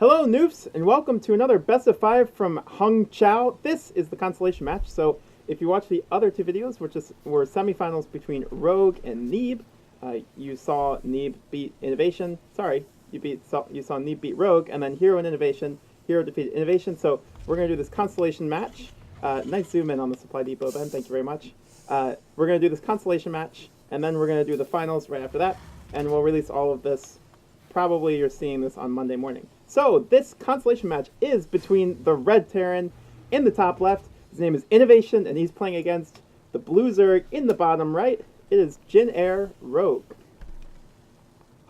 Hello, Noofs, and welcome to another Best of 5 from Hangzhou. This is the consolation match, so if you watch the other two videos, which were semifinals between Rogue and Neeb, you saw Neeb beat INnoVation. Sorry, you saw Neeb beat Rogue, and then Hero and INnoVation. Hero defeated INnoVation, so we're going to do this consolation match. Nice zoom in on the Supply Depot, Ben. Thank you very much. We're going to do this consolation match, and then we're going to do the finals right after that, and we'll release all of this. Probably you're seeing this on Monday morning. So this consolation match is between the red Terran in the top left. His name is INnoVation, and he's playing against the blue Zerg in the bottom right. It is Jin Air Rogue.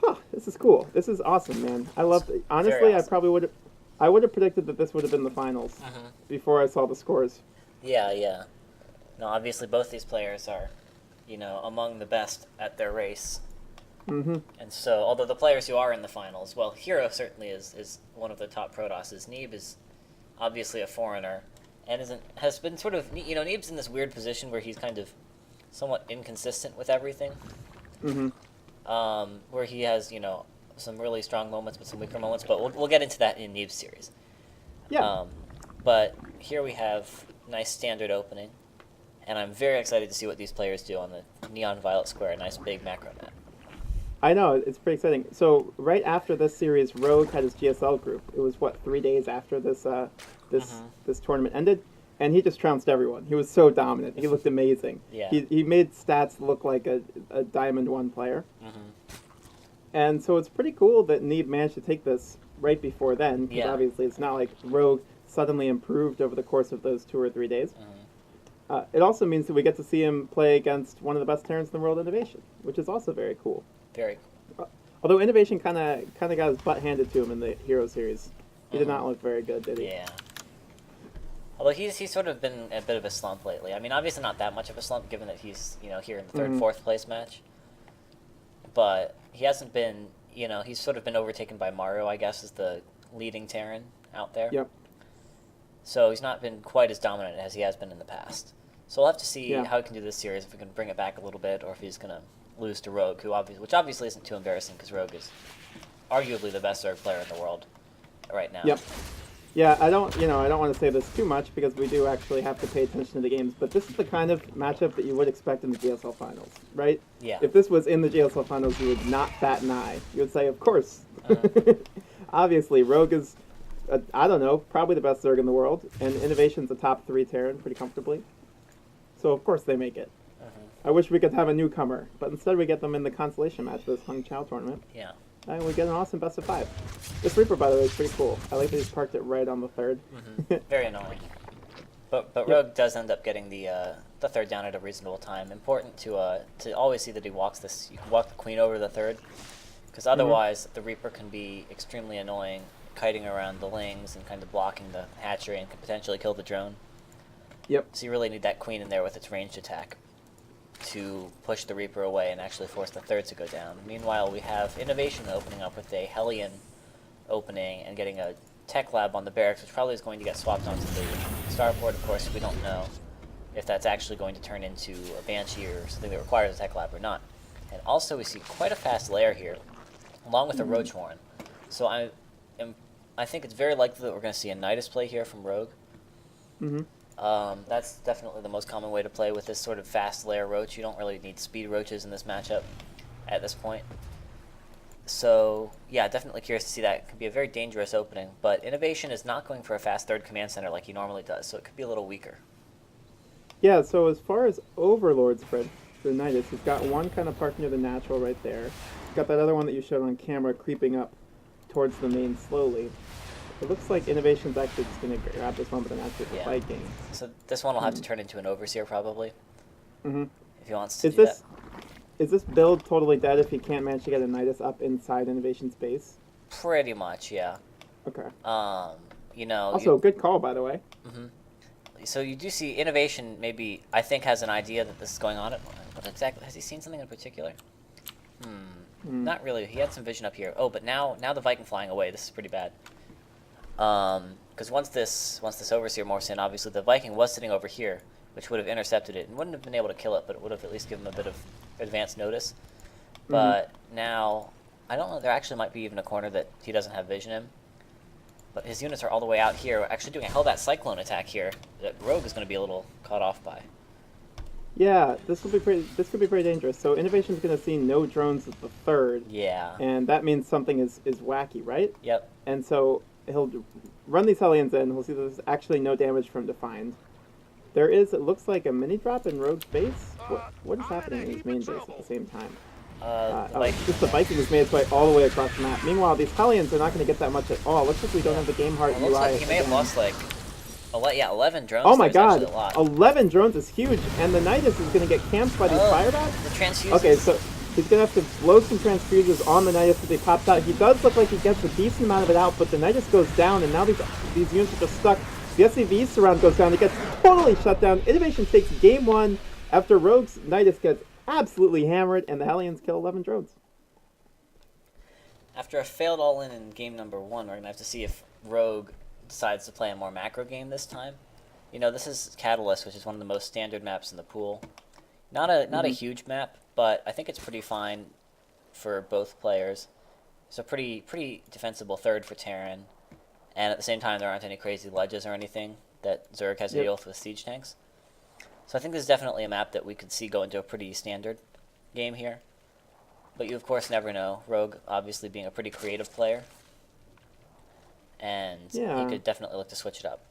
Huh, this is cool. This is awesome, man. I love it. Honestly, awesome. I would have predicted that this would have been the finals before I saw the scores. Yeah. No, obviously both these players are, among the best at their race. Mm-hmm. And so, although the players who are in the finals, well, Hero certainly is one of the top Protosses. Neeb is obviously a foreigner, and has been sort of, Neeb's in this weird position where he's kind of somewhat inconsistent with everything. Mm-hmm. Where he has, some really strong moments, but some weaker moments. But we'll get into that in Neeb's series. Yeah. But here we have nice standard opening, and I'm very excited to see what these players do on the Neon Violet Square, a nice big macro map. I know, it's pretty exciting. So right after this series, Rogue had his GSL group. It was, 3 days after this this tournament ended? And he just trounced everyone. He was so dominant. He looked amazing. Yeah. He made stats look like a Diamond 1 player. And so it's pretty cool that Neeb managed to take this right before then, because obviously it's not like Rogue suddenly improved over the course of those 2 or 3 days. It also means that we get to see him play against one of the best Terrans in the world, INnoVation, which is also very cool. Very cool. Although INnoVation kind of got his butt handed to him in the Hero series. He did not look very good, did he? Yeah. Although he's sort of been a bit of a slump lately. I mean, obviously not that much of a slump, given that he's here in the third, fourth place match. But he hasn't been, he's sort of been overtaken by Mario, I guess, as the leading Terran out there. Yep. So he's not been quite as dominant as he has been in the past. So we'll have to see how he can do this series, if we can bring it back a little bit, or if he's going to lose to Rogue, which obviously isn't too embarrassing, because Rogue is arguably the best Zerg player in the world right now. Yep. Yeah, I don't want to say this too much, because we do actually have to pay attention to the games, but this is the kind of matchup that you would expect in the GSL finals, right? Yeah. If this was in the GSL finals, you would not bat an eye. You would say, of course. Obviously, Rogue is, probably the best Zerg in the world, and INnoVation's a top 3 Terran pretty comfortably. So of course they make it. I wish we could have a newcomer, but instead we get them in the consolation match for this Hangzhou tournament. Yeah. And we get an awesome best of 5. This Reaper, by the way, is pretty cool. I like that he's parked it right on the third. Very annoying. But Rogue does end up getting the third down at a reasonable time. Important to always see that he walks this. You can walk the queen over the third, because otherwise the Reaper can be extremely annoying, kiting around the lings and kind of blocking the hatchery and can potentially kill the drone. Yep. So you really need that queen in there with its ranged attack to push the Reaper away and actually force the third to go down. Meanwhile, we have INnoVation opening up with a Hellion opening and getting a tech lab on the barracks, which probably is going to get swapped onto the starport. Of course, we don't know if that's actually going to turn into a Banshee or something that requires a tech lab or not. And also, we see quite a fast lair here, along with a Roach Horn. So I think it's very likely that we're going to see a Nidus play here from Rogue. That's definitely the most common way to play with this sort of fast lair roach. You don't really need speed roaches in this matchup at this point. So, yeah, definitely curious to see that. It could be a very dangerous opening, but INnoVation is not going for a fast third command center like he normally does, so it could be a little weaker. Yeah, so as far as Overlord spread for Nidus, he's got one kind of parked near the natural right there. He's got that other one that you showed on camera creeping up towards the main slowly. It looks like INnoVation's actually just going to grab this one, but then actually the Viking. So this one will have to turn into an Overseer, probably. If he wants to do that. Is this build totally dead if he can't manage to get a Nidus up inside INnoVation's base? Pretty much, yeah. Okay. Also, good call, by the way. So you do see INnoVation maybe, I think, has an idea that this is going on. What exactly? Has he seen something in particular? Not really. He had some vision up here. Oh, but now the Viking flying away. This is pretty bad. Because once this Overseer morphs in, obviously the Viking was sitting over here, which would have intercepted it and wouldn't have been able to kill it, but it would have at least given him a bit of advance notice. But now, I don't know, there actually might be even a corner that he doesn't have vision in. But his units are all the way out here, actually doing a Hellbat Cyclone attack here that Rogue is going to be a little caught off by. Yeah, this could be pretty dangerous. So INnoVation's going to see no drones at the third. Yeah. And that means something is wacky, right? Yep. And so he'll run these Hellions in. We'll see there's actually no damage for him to find. There is, it looks like, a mini drop in Rogue's base. What is happening in his main base at the same time? Just the Viking has made its way all the way across the map. Meanwhile, these Hellions are not going to get that much at all. Looks like we don't have the game heart UI. Looks like he may have lost like 11 drones. Oh my god, 11 drones is huge, and the Nidus is going to get camped by these firebats? The transfuses. Okay, so he's going to have to blow some transfuses on the Nidus as he pops out. He does look like he gets a decent amount of it out, but the Nidus goes down, and now these units are just stuck. The SCV surround goes down. It gets totally shut down. INnoVation takes game 1 after Rogue's Nidus gets absolutely hammered, and the Hellions kill 11 drones. After a failed all-in game number 1, we're going to have to see if Rogue decides to play a more macro game this time. You know, this is Catalyst, which is one of the most standard maps in the pool. Not a huge map, but I think it's pretty fine for both players. It's a pretty defensible third for Terran, and at the same time there aren't any crazy ledges or anything that Zerg has to deal with siege tanks. So I think this is definitely a map that we could see go into a pretty standard game here. But you of course never know. Rogue obviously being a pretty creative player, and he could definitely look to switch it up.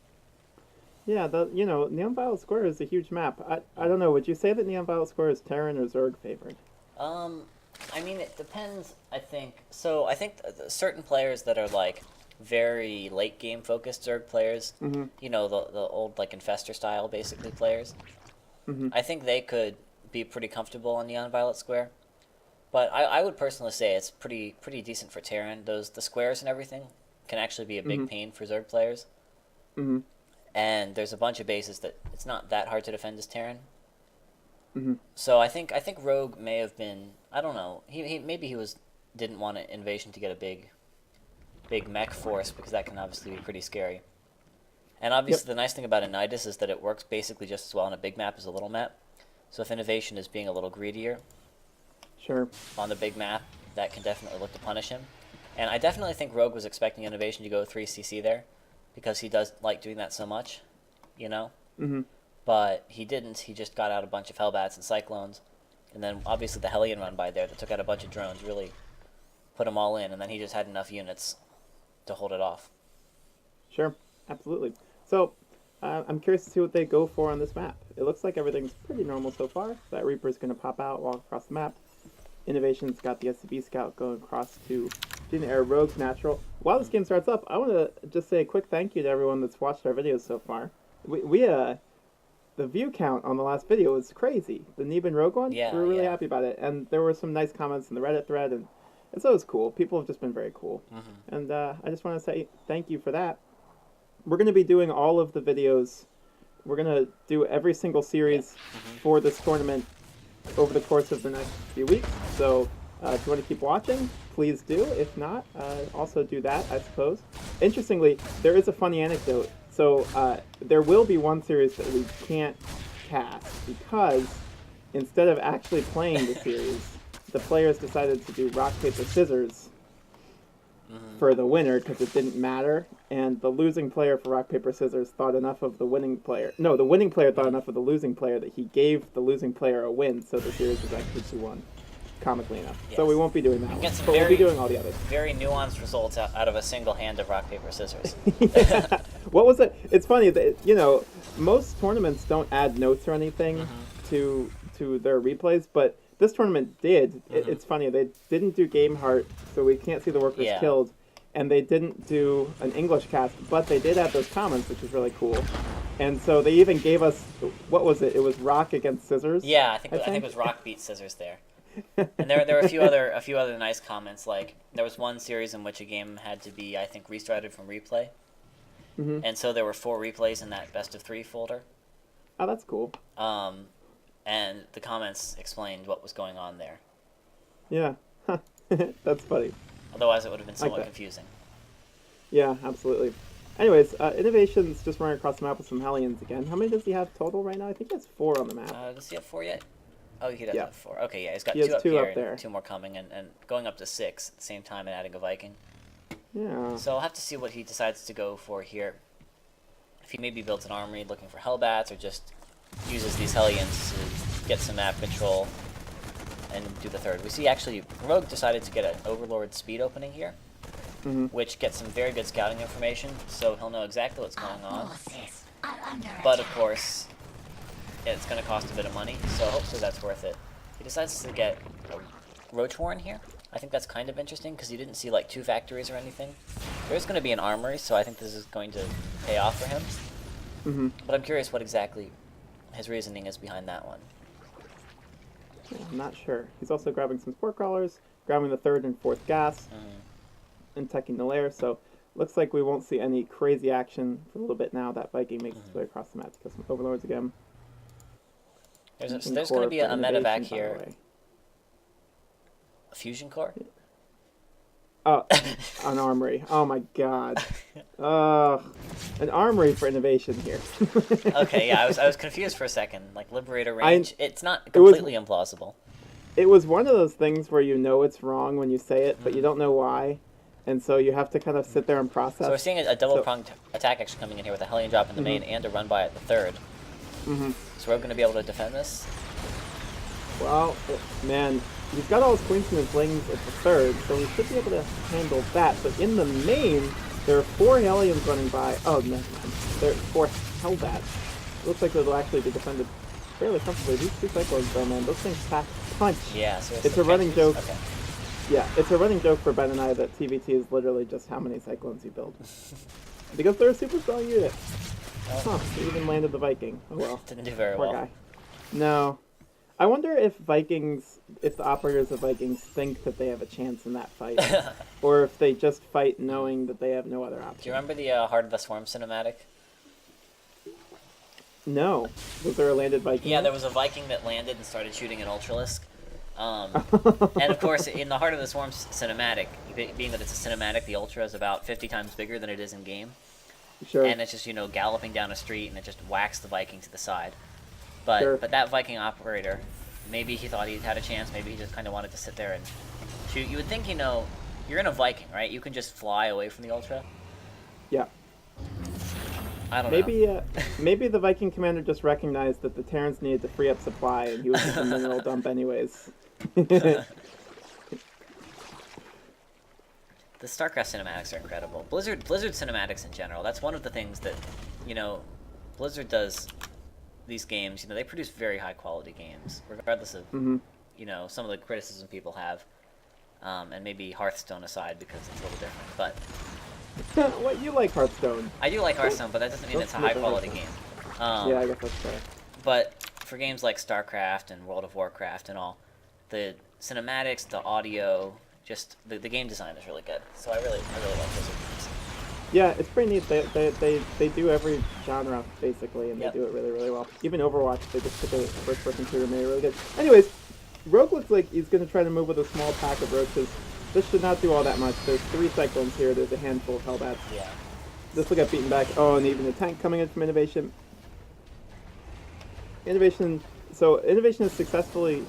Yeah, Neon Violet Square is a huge map. I don't know, would you say that Neon Violet Square is Terran or Zerg favored? I mean, it depends, I think. So I think certain players that are like very late game focused Zerg players, you know, the old like Infestor style basically players, I think they could be pretty comfortable on Neon Violet Square. But I would personally say it's pretty decent for Terran. The squares and everything can actually be a big pain for Zerg players. And there's a bunch of bases that it's not that hard to defend as Terran. So I think Rogue may have been, I don't know, he maybe he didn't want an invasion to get a big mech force, because that can obviously be pretty scary. And obviously the nice thing about a Nidus is that it works basically just as well on a big map as a little map. So if INnoVation is being a little greedier on the big map, that can definitely look to punish him. And I definitely think Rogue was expecting INnoVation to go 3cc there, because he does like doing that so much, you know? But he didn't. He just got out a bunch of Hellbats and Cyclones, and then obviously the Hellion run by there that took out a bunch of drones really put them all in, and then he just had enough units to hold it off. Sure, absolutely. So I'm curious to see what they go for on this map. It looks like everything's pretty normal so far. That Reaper's going to pop out, walk across the map. INnoVation's got the SCV Scout going across to the air. Rogue's natural. While this game starts up, I want to just say a quick thank you to everyone that's watched our videos so far. The view count on the last video was crazy. The Neeb and Rogue one, we're really happy about it. And there were some nice comments in the Reddit thread, and so it was cool. People have just been very cool. And I just want to say thank you for that. We're going to be doing all of the videos. We're going to do every single series for this tournament over the course of the next few weeks. So if you want to keep watching, please do. If not, also do that, I suppose. Interestingly, there is a funny anecdote. So there will be one series that we can't cast because instead of actually playing the series, the players decided to do rock, paper, scissors for the winner because it didn't matter. And the losing player for rock, paper, scissors thought enough of the winning player. No, the winning player thought enough of the losing player that he gave the losing player a win, so the series was actually 2-1. Comically enough. Yes. So we won't be doing that one, but we'll be doing all the others. Very nuanced results out of a single hand of rock, paper, scissors. What was it? It's funny that, most tournaments don't add notes or anything to their replays, but this tournament did. It's funny, they didn't do game heart, so we can't see the workers killed, and they didn't do an English cast, but they did add those comments, which is really cool. And so they even gave us, what was it? It was rock against scissors? Yeah, I think it was rock beat scissors there. And there were a few other nice comments. Like there was one series in which a game had to be, I think, restarted from replay, and so there were 4 replays in that best of 3 folder. Oh, that's cool. And the comments explained what was going on there. Yeah, that's funny. Otherwise, it would have been somewhat confusing. Yeah, absolutely. Anyways, INnoVation's just running across the map with some Hellions again. How many does he have total right now? I think he has 4 on the map. Does he have 4 yet? Oh, he does have 4. Okay, yeah, he's got he 2 up here up there. and 2 more coming, and going up to 6 at the same time and adding a Viking. Yeah. So I'll have to see what he decides to go for here. If he maybe builds an armory looking for Hellbats, or just uses these Hellions to get some map control and do the third. We see actually Rogue decided to get an Overlord speed opening here, which gets some very good scouting information, so he'll know exactly what's going on. But of course, it's going to cost a bit of money, so hopefully that's worth it. He decides to get a Roach Warren here. I think that's kind of interesting because you didn't see like 2 factories or anything. There's going to be an armory, so I think this is going to pay off for him. But I'm curious what exactly his reasoning is behind that one. I'm not sure. He's also grabbing some Sport Crawlers, grabbing the 3rd and 4th gas, and teching the lair, so looks like we won't see any crazy action for a little bit now. That Viking makes its way across the map to get some Overlords again. There's going to be a medevac here. A fusion core? Oh, an armory. Oh my god. An armory for INnoVation here. Okay, yeah, I was confused for a second. Like, Liberator range, it's not completely implausible. It was one of those things where you know it's wrong when you say it, but you don't know why. And so you have to kind of sit there and process. So we're seeing a double-pronged attack actually coming in here with a Hellion drop in the main and a run-by at the 3rd. So we're going to be able to defend this? Well, man, he's got all his Queens and his Lings at the 3rd, so we should be able to handle that. But in the main, there are 4 Hellions running by. Oh, no, there are 4 Hellbats. It looks like it'll actually be defended fairly comfortably. These 2 Cyclones, though, man, those things pack punch. Yeah, so it's a running joke. Okay. Yeah, it's a running joke for Ben and I that ZvT is literally just how many Cyclones you build. Because they're a super strong unit. Huh, he even landed the Viking. Oh well. Didn't do very Poor well. guy. No. I wonder if the operators of Vikings think that they have a chance in that fight. Or if they just fight knowing that they have no other option. Do you remember the Heart of the Swarm cinematic? No. Was there a landed Viking? Yeah, there was a Viking that landed and started shooting an Ultralisk. And of course, in the Heart of the Swarm cinematic, being that it's a cinematic, the Ultra is about 50 times bigger than it is in game. Sure. And it's just, galloping down a street and it just whacks the Viking to the side. But that Viking operator, maybe he thought he had a chance, maybe he just kind of wanted to sit there and shoot. You would think, you're in a Viking, right? You can just fly away from the Ultra. Yeah. I don't know. Maybe the Viking commander just recognized that the Terrans needed to free up supply, and he was just a mineral dump anyways. The StarCraft cinematics are incredible. Blizzard cinematics in general, that's one of the things that, Blizzard does these games, they produce very high quality games, regardless of, some of the criticism people have, and maybe Hearthstone aside because it's a little different, but... What, you like Hearthstone? I do like Hearthstone, but that doesn't mean it's a high quality game. Yeah, I guess that's fair. But for games like StarCraft and World of Warcraft and all, the cinematics, the audio, just the game design is really good. So I really like Blizzard games. Yeah, it's pretty neat. They do every genre basically, and they do it really, really well. Even Overwatch, they just took a first-person shooter and made it really good. Anyways, Rogue looks like he's going to try to move with a small pack of roaches. This should not do all that much. There's 3 Cyclones here. There's a handful of Hellbats. Yeah. This will get beaten back. Oh, and even a tank coming in from INnoVation. So INnoVation has successfully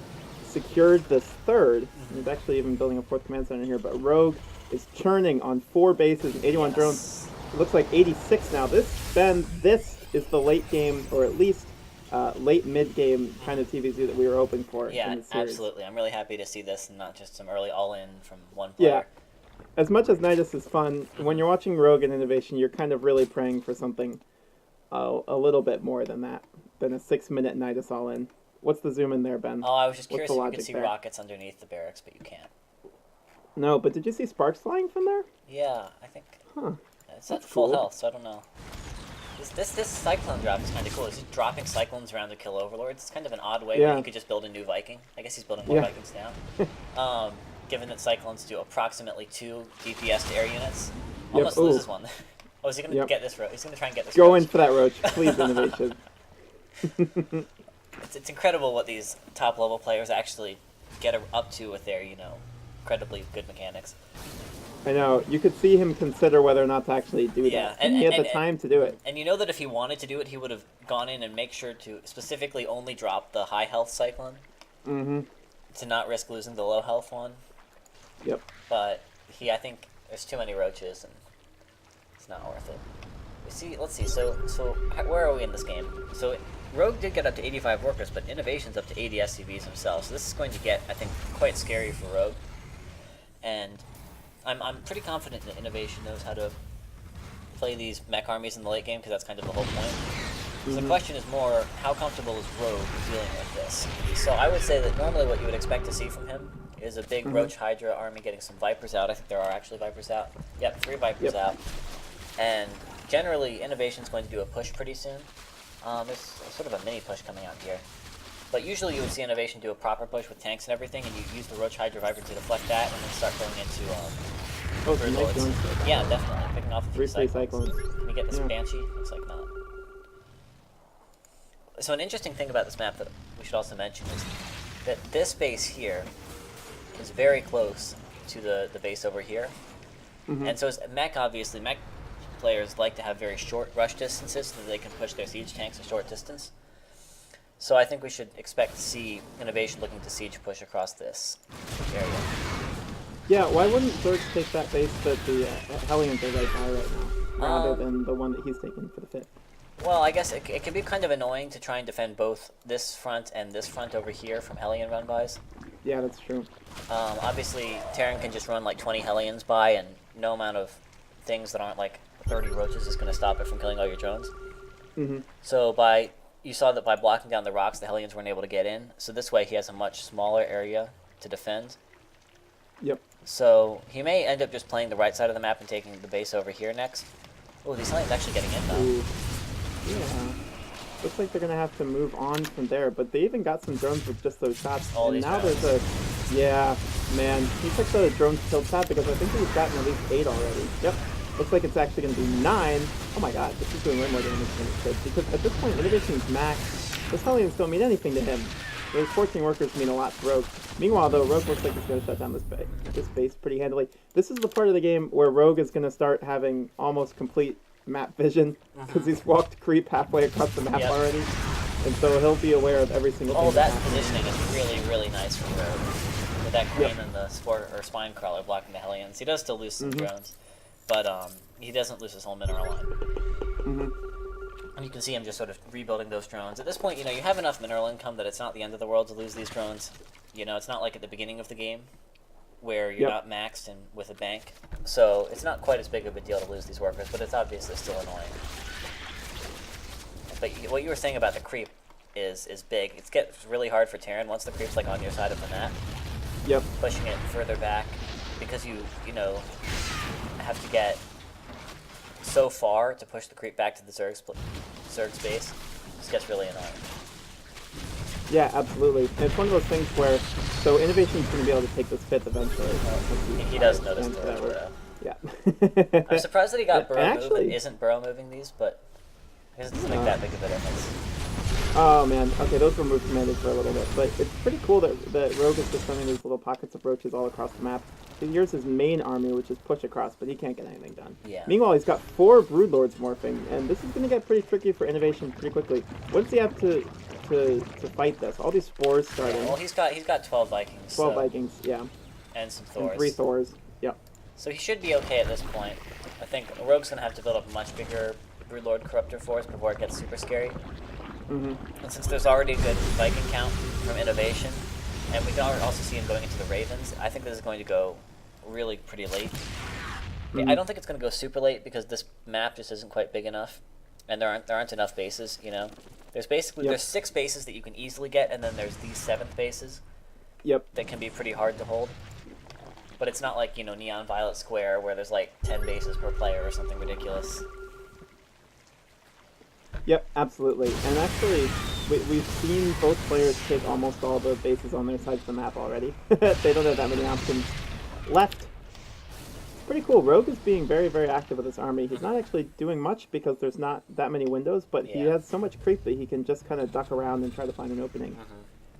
secured this 3rd. He's actually even building a 4th command center here, but Rogue is churning on 4 bases and 81 drones. It looks like 86 now. This is the late game, or at least late mid-game kind of TVZ that we were hoping for. Yeah, in the series. Absolutely. I'm really happy to see this and not just some early all-in from one player. Yeah. As much as Nidus is fun, when you're watching Rogue and INnoVation, you're kind of really praying for something a little bit more than that, than a 6-minute Nidus all-in. What's the zoom in there, Ben? Oh, I was just curious What's the if you could logic see there? rockets underneath the barracks, but you can't. No, but did you see sparks flying from there? Yeah, I think. Huh. It's at That's full cool. health, so I don't know. This Cyclone drop is kind of cool. He's just dropping Cyclones around to kill Overlords. It's kind of an odd way where he could just build a new Viking. I guess he's building more Vikings now. Given that Cyclones do approximately 2 DPS to air units. Almost loses one. Oh, is he going to get this roach? He's going to try and get this Go roach. in for that roach, please, INnoVation. It's incredible what these top-level players actually get up to with their, incredibly good mechanics. I know. You could see him consider whether or not to actually do that. And he had the time to do it. And you know that if he wanted to do it, he would have gone in and make sure to specifically only drop the high-health Cyclone. To not risk losing the low-health one. Yep. But I think There's too many roaches, and it's not worth it. Let's see. So where are we in this game? So Rogue did get up to 85 workers, but INnoVation's up to 80 SCVs himself. So this is going to get, I think, quite scary for Rogue. And I'm pretty confident that INnoVation knows how to play these mech armies in the late game, because that's kind of the whole point. So the question is more, how comfortable is Rogue dealing with this? So I would say that normally what you would expect to see from him is a big Roach Hydra army getting some Vipers out. I think there are actually Vipers out. Yep, 3 Vipers out. And generally, INnoVation's going to do a push pretty soon. There's sort of a mini push coming out here. But usually you would see INnoVation do a proper push with tanks and everything, and you use the Roach Hydra Viper to deflect that, and then start going into Lords. Yeah, definitely. Picking off a few cyclones. Can you get this Banshee? Looks like not. So an interesting thing about this map that we should also mention is that this base here is very close to the base over here. And so mech, obviously, mech players like to have very short rush distances so that they can push their siege tanks a short distance. So I think we should expect to see INnoVation looking to siege push across this area. Yeah, why wouldn't Zerg take that base that the Hellions are right by right now, rather than the one that he's taking for the 5th? Well, I guess it can be kind of annoying to try and defend both this front and this front over here from Hellion run-bys. Yeah, that's true. Obviously, Terran can just run like 20 Hellions by, and no amount of things that aren't like 30 roaches is going to stop it from killing all your drones. So you saw that by blocking down the rocks, the Hellions weren't able to get in. So this way, he has a much smaller area to defend. Yep. So he may end up just playing the right side of the map and taking the base over here next. Oh, these Hellions actually getting in, though. Ooh. Yeah. Looks like they're going to have to move on from there, but they even got some drones with just those shots. Oh, and these now drones. there's a... Yeah, man. He took the drone kill tab because I think he's gotten at least 8 already. Yep. Looks like it's actually going to be 9. Oh my god, this is doing way more damage than it should. Because at this point, INnoVation's max. Those Hellions don't mean anything to him. Those 14 workers mean a lot to Rogue. Meanwhile, though, Rogue looks like he's going to shut down this base pretty handily. This is the part of the game where Rogue is going to start having almost complete map vision, because he's walked creep halfway across the map already. And so he'll be aware of every single thing. Oh, that positioning is really, really nice from Rogue. With that crane and the spine crawler blocking the Hellions. He does still lose some drones, but he doesn't lose his whole mineral line. And you can see him just sort of rebuilding those drones. At this point, you have enough mineral income that it's not the end of the world to lose these drones. It's not like at the beginning of the game, where you're not maxed and with a bank. So it's not quite as big of a deal to lose these workers, but it's obviously still annoying. But what you were saying about the creep is big. It gets really hard for Terran once the creep's like on your side of the map. Pushing it further back, because you have to get so far to push the creep back to the Zerg's base. This gets really annoying. Yeah, absolutely. And it's one of those things where, so INnoVation's going to be able to take this 5th eventually. He does notice the roach, though. Yeah. I'm surprised that he got burrow move and isn't burrow moving these, but it doesn't make that big of a difference. Oh man, okay, those were move commanded for a little bit, but it's pretty cool that Rogue is just sending these little pockets of roaches all across the map. Here's his main army, which is push across, but he can't get anything done. Meanwhile, he's got 4 Broodlords morphing, and this is going to get pretty tricky for INnoVation pretty quickly. What does he have to fight this? All these spores starting. Yeah, well, he's got 12 Vikings. 12 Vikings, yeah. And some Thors. And 3 Thors, yep. So he should be okay at this point. I think Rogue's going to have to build up a much bigger Broodlord Corruptor force before it gets super scary. And since there's already a good Viking count from INnoVation, and we can also see him going into the Ravens, I think this is going to go really pretty late. I don't think it's going to go super late because this map just isn't quite big enough, and there aren't enough bases. There's basically there's 6 bases that you can easily get, and then there's these 7th bases. That can be pretty hard to hold. But it's not like Neon Violet Square where there's like 10 bases per player or something ridiculous. Yep, absolutely. And actually, we've seen both players take almost all the bases on their sides of the map already. They don't have that many options left. Pretty cool. Rogue is being very, very active with his army. He's not actually doing much because there's not that many windows, but he has so much creep that he can just kind of duck around and try to find an opening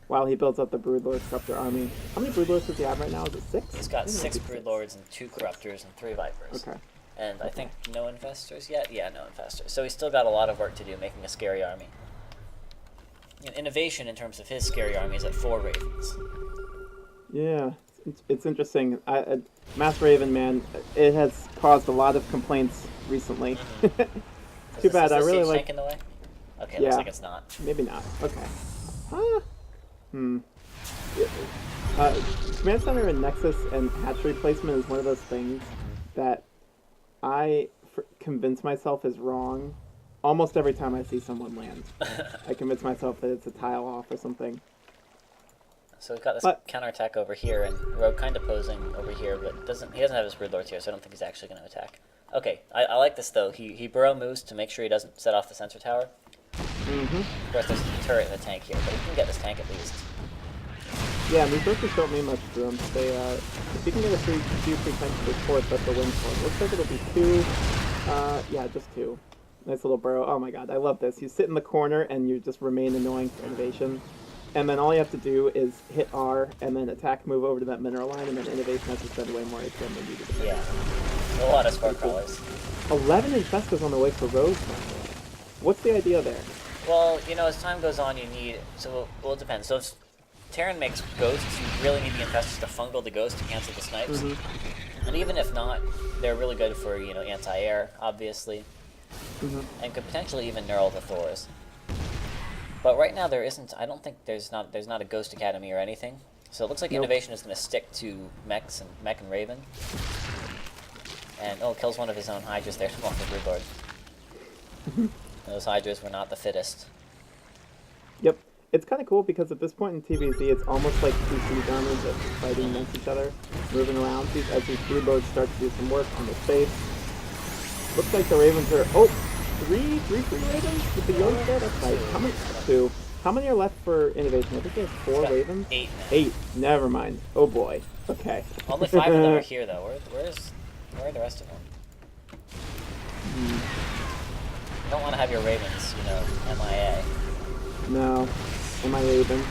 while he builds up the Broodlord Corruptor army. How many Broodlords does he have right now? Is it 6? He's got 6 Broodlords and 2 Corruptors and 3 Vipers. Okay. And I think no Infestors yet? Yeah, no Infestors. So he's still got a lot of work to do making a scary army. INnoVation, in terms of his scary army, is at 4 Ravens. Yeah. It's interesting. Mass Raven, man, it has caused a lot of complaints recently. Too bad. I really siege like. tank in the way? Okay, Yeah. looks like it's not. Maybe not. Okay. Huh? Hmm. Command Center and Nexus and hatchery placement is one of those things that I convince myself is wrong almost every time I see someone land. I convince myself that it's a tile off or something. So we've got this counterattack over here, and Rogue kind of posing over here, but he doesn't have his Broodlords here, so I don't think he's actually going to attack. Okay, I like this though. He burrow moves to make sure he doesn't set off the sensor tower. Mm-hmm. Of course, there's a turret and a tank here, but he can get this tank at least. Yeah, these bursters don't mean much to them. They, if you can get a few free tanks to support, that's a win for him. Looks like it'll be 2. Yeah, just 2. Nice little burrow. Oh my god, I love this. You sit in the corner and you just remain annoying for INnoVation. And then all you have to do is hit R and then attack, move over to that mineral line, and then INnoVation has to spend way more HP than they do to defend. Yeah. A lot of spore crawlers. 11 infestors on the way for Rogue. What's the idea there? Well, you know, as time goes on, you need... So, well, it depends. So if Terran makes ghosts, you really need the infestors to fungal the ghost to cancel the snipes. Mm-hmm. And even if not, they're really good for, you know, anti-air, obviously. Mm-hmm. And could potentially even neural the Thors. But right now there isn't... I don't think there's not a Ghost Academy or anything. So it looks like INnoVation is going to stick to Mech and Raven. And, kills one of his own Hydras there to block the Broodlord. Those Hydras were not the fittest. Yep. It's kind of cool because at this point in TVZ, it's almost like two siege armies that are fighting against each other, moving around as these Broodlords start to do some work on the space. Looks like the Ravens are... Oh! Three free Ravens with the Yoda there? That's right. How many? 2. How many are left for INnoVation? I think there's 4 Ravens? 8 now. 8. Never mind. Oh boy. Okay. Only 5 of them are here, though. Where are the rest of them? You don't want to have your Ravens, you know, MIA. No. Am I Raven?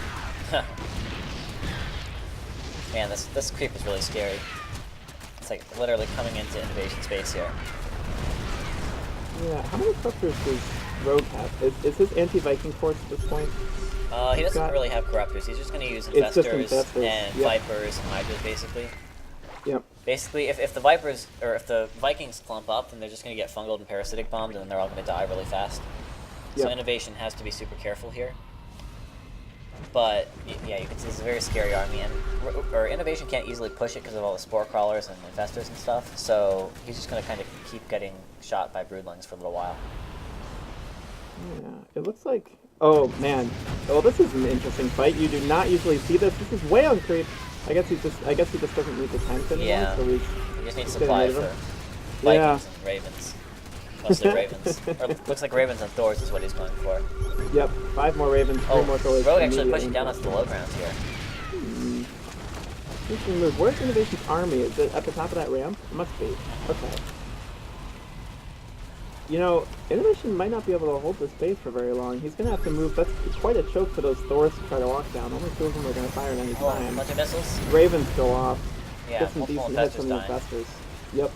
Man, this creep is really scary. It's like literally coming into INnoVation space here. Yeah, how many corruptors does Rogue have? Is his anti-Viking force at this point? He doesn't really have corruptors. He's just going to use infestors and yep. vipers and hydras, basically. Yep. Basically, if the vipers or if the Vikings clump up, then they're just going to get fungal and parasitic bombed, and then they're all going to die really fast. Yep. So INnoVation has to be super careful here. But yeah, you can see it's a very scary army, and INnoVation can't easily push it because of all the spore crawlers and infestors and stuff. So he's just going to kind of keep getting shot by broodlings for a little while. Yeah, it looks like... Oh, man. Well, this is an interesting fight. You do not usually see this. This is way on creep. I guess he just doesn't need the tanks anymore. Yeah, so he just needs supply for Vikings and Ravens. Mostly Ravens. Or looks like Ravens and Thors is what he's going for. Yep, 5 more Ravens, 3 more Thors. Rogue actually pushing down onto the low ground here. Interesting move. Where's INnoVation's army? Is it at the top of that ramp? It must be. Okay. You know, INnoVation might not be able to hold this base for very long. He's going to have to move. That's quite a choke for those Thors to try to walk down. Only 2 of them are going to fire at any time. A bunch of missiles? Ravens go off. Yeah, get some decent hits from the infestors. Yep.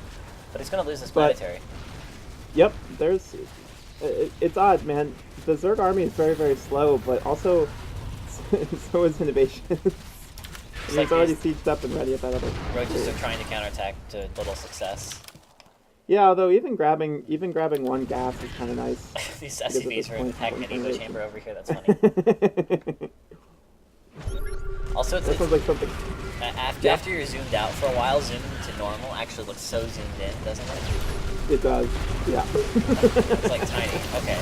But he's going to lose this planetary. Yep, there's... It's odd, man. The Zerg army is very, very slow, but also so is INnoVation. He's already sieged up and ready at that other... Roaches are trying to counterattack to little success. Yeah, although even grabbing one gas is kind of nice. These SCVs are attacking an evo chamber over here, that's funny. Also, it's like something... After you're zoomed out for a while, zooming to normal actually looks so zoomed in, doesn't it? It does, yeah. It's like tiny, okay.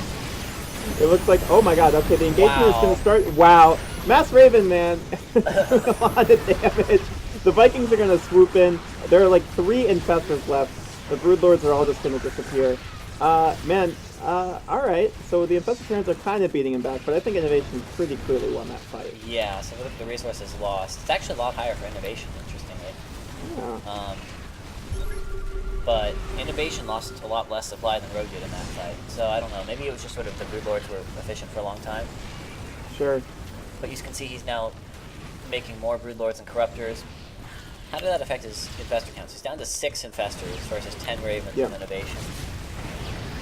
It looks like, oh my god, okay, the engagement is going to start. Wow. Mass Raven, man. A lot of damage. The Vikings are going to swoop in. There are like 3 infestors left. The Broodlords are all just going to disappear. Alright. So the infested Terrans are kind of beating him back, but I think INnoVation pretty clearly won that fight. Yeah, so look at the resources lost. It's actually a lot higher for INnoVation, interestingly. Yeah. But INnoVation lost a lot less supply than Rogue did in that fight. So I don't know, maybe it was just sort of the Broodlords were efficient for a long time. Sure. But you can see he's now making more Broodlords and Corruptors. How did that affect his infestor counts? He's down to 6 infestors versus 10 Ravens in INnoVation.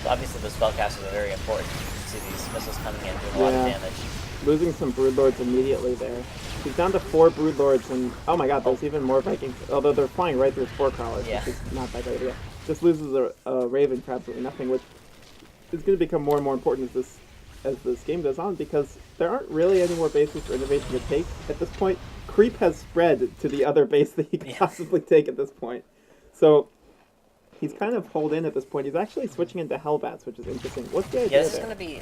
So obviously those spellcasters are very important. You can see these missiles coming in doing a lot of damage. losing some broodlords immediately there. He's down to 4 broodlords, and oh my god, there's even more Vikings. Although they're flying right through 4 crawlers, Yeah. which is not that great idea. Just loses a raven for absolutely nothing, which is going to become more and more important as this game goes on, because there aren't really any more bases for INnoVation to take at this point. Creep has spread to the other base that he could possibly take at this point. So he's kind of holed in at this point. He's actually switching into Hellbats, which is interesting. What's the idea Yeah, this is there? going to be...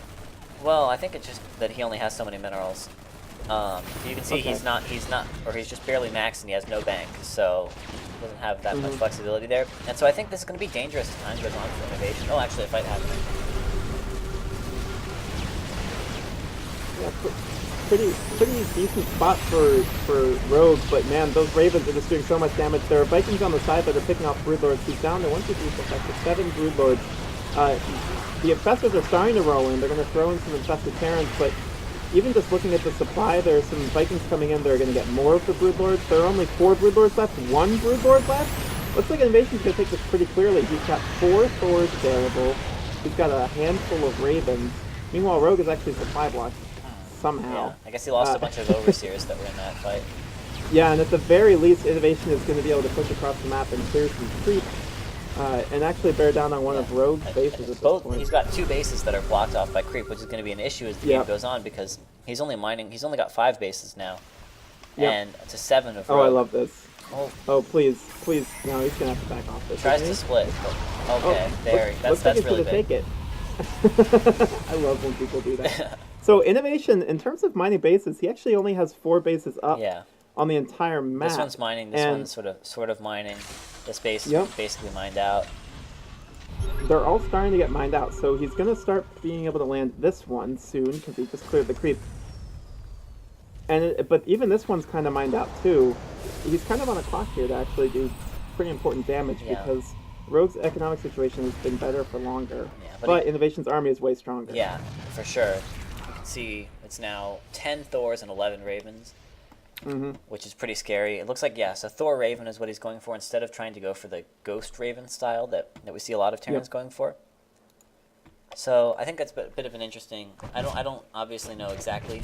Well, I think it's just that he only has so many minerals. You can see Okay. he's not, or he's just barely maxed and he has no bank, so he doesn't have that much flexibility there. And so I think this is going to be dangerous as time goes on for INnoVation. Oh, actually, a fight happening. Yeah, pretty decent spot for Rogue, but man, those Ravens are just doing so much damage. There are Vikings on the side that are picking off broodlords. He's down to 1, 2, 3, 4, 5, 6, 7 broodlords. The infestors are starting to roll in. They're going to throw in some infested Terrans, but even just looking at the supply, there are some Vikings coming in. They're going to get more of the broodlords. There are only 4 broodlords left, 1 broodlord left. Looks like INnoVation's going to take this pretty clearly. He's got 4 Thors available. He's got a handful of Ravens. Meanwhile, Rogue is actually supply blocked somehow. Yeah, I guess he lost a bunch of overseers that were in that fight. Yeah, and at the very least, INnoVation is going to be able to push across the map and clear some creep, and actually bear down on one of Rogue's bases at this point. He's got 2 bases that are blocked off by creep, which is going to be an issue as the game goes on, because he's only got 5 bases now, and to 7 of Rogue. Oh, I love this. Oh, Oh, please. No, he's going to have to back off this. tries to isn't he? split. But, okay, there. Looks That's like really he's big. gonna take it. I love when people do that. So INnoVation, in terms of mining bases, he actually only has 4 bases up Yeah. on the entire map. This one's mining. This and one's sort of mining. This base Yep. basically mined out. they're all starting to get mined out, so he's going to start being able to land this one soon, because he just cleared the creep. But even this one's kind of mined out too. He's kind of on a clock here to actually do pretty important damage, Yeah. because Rogue's economic situation has been better for longer. Yeah, but INnoVation's army is way stronger. Yeah, for sure. You can see it's now 10 Thors and 11 Ravens, which is pretty scary. It looks like, so Thor Raven is what he's going for instead of trying to go for the Ghost Raven style that we see a lot of Terrans going for. So I think that's a bit of an interesting... I don't obviously know exactly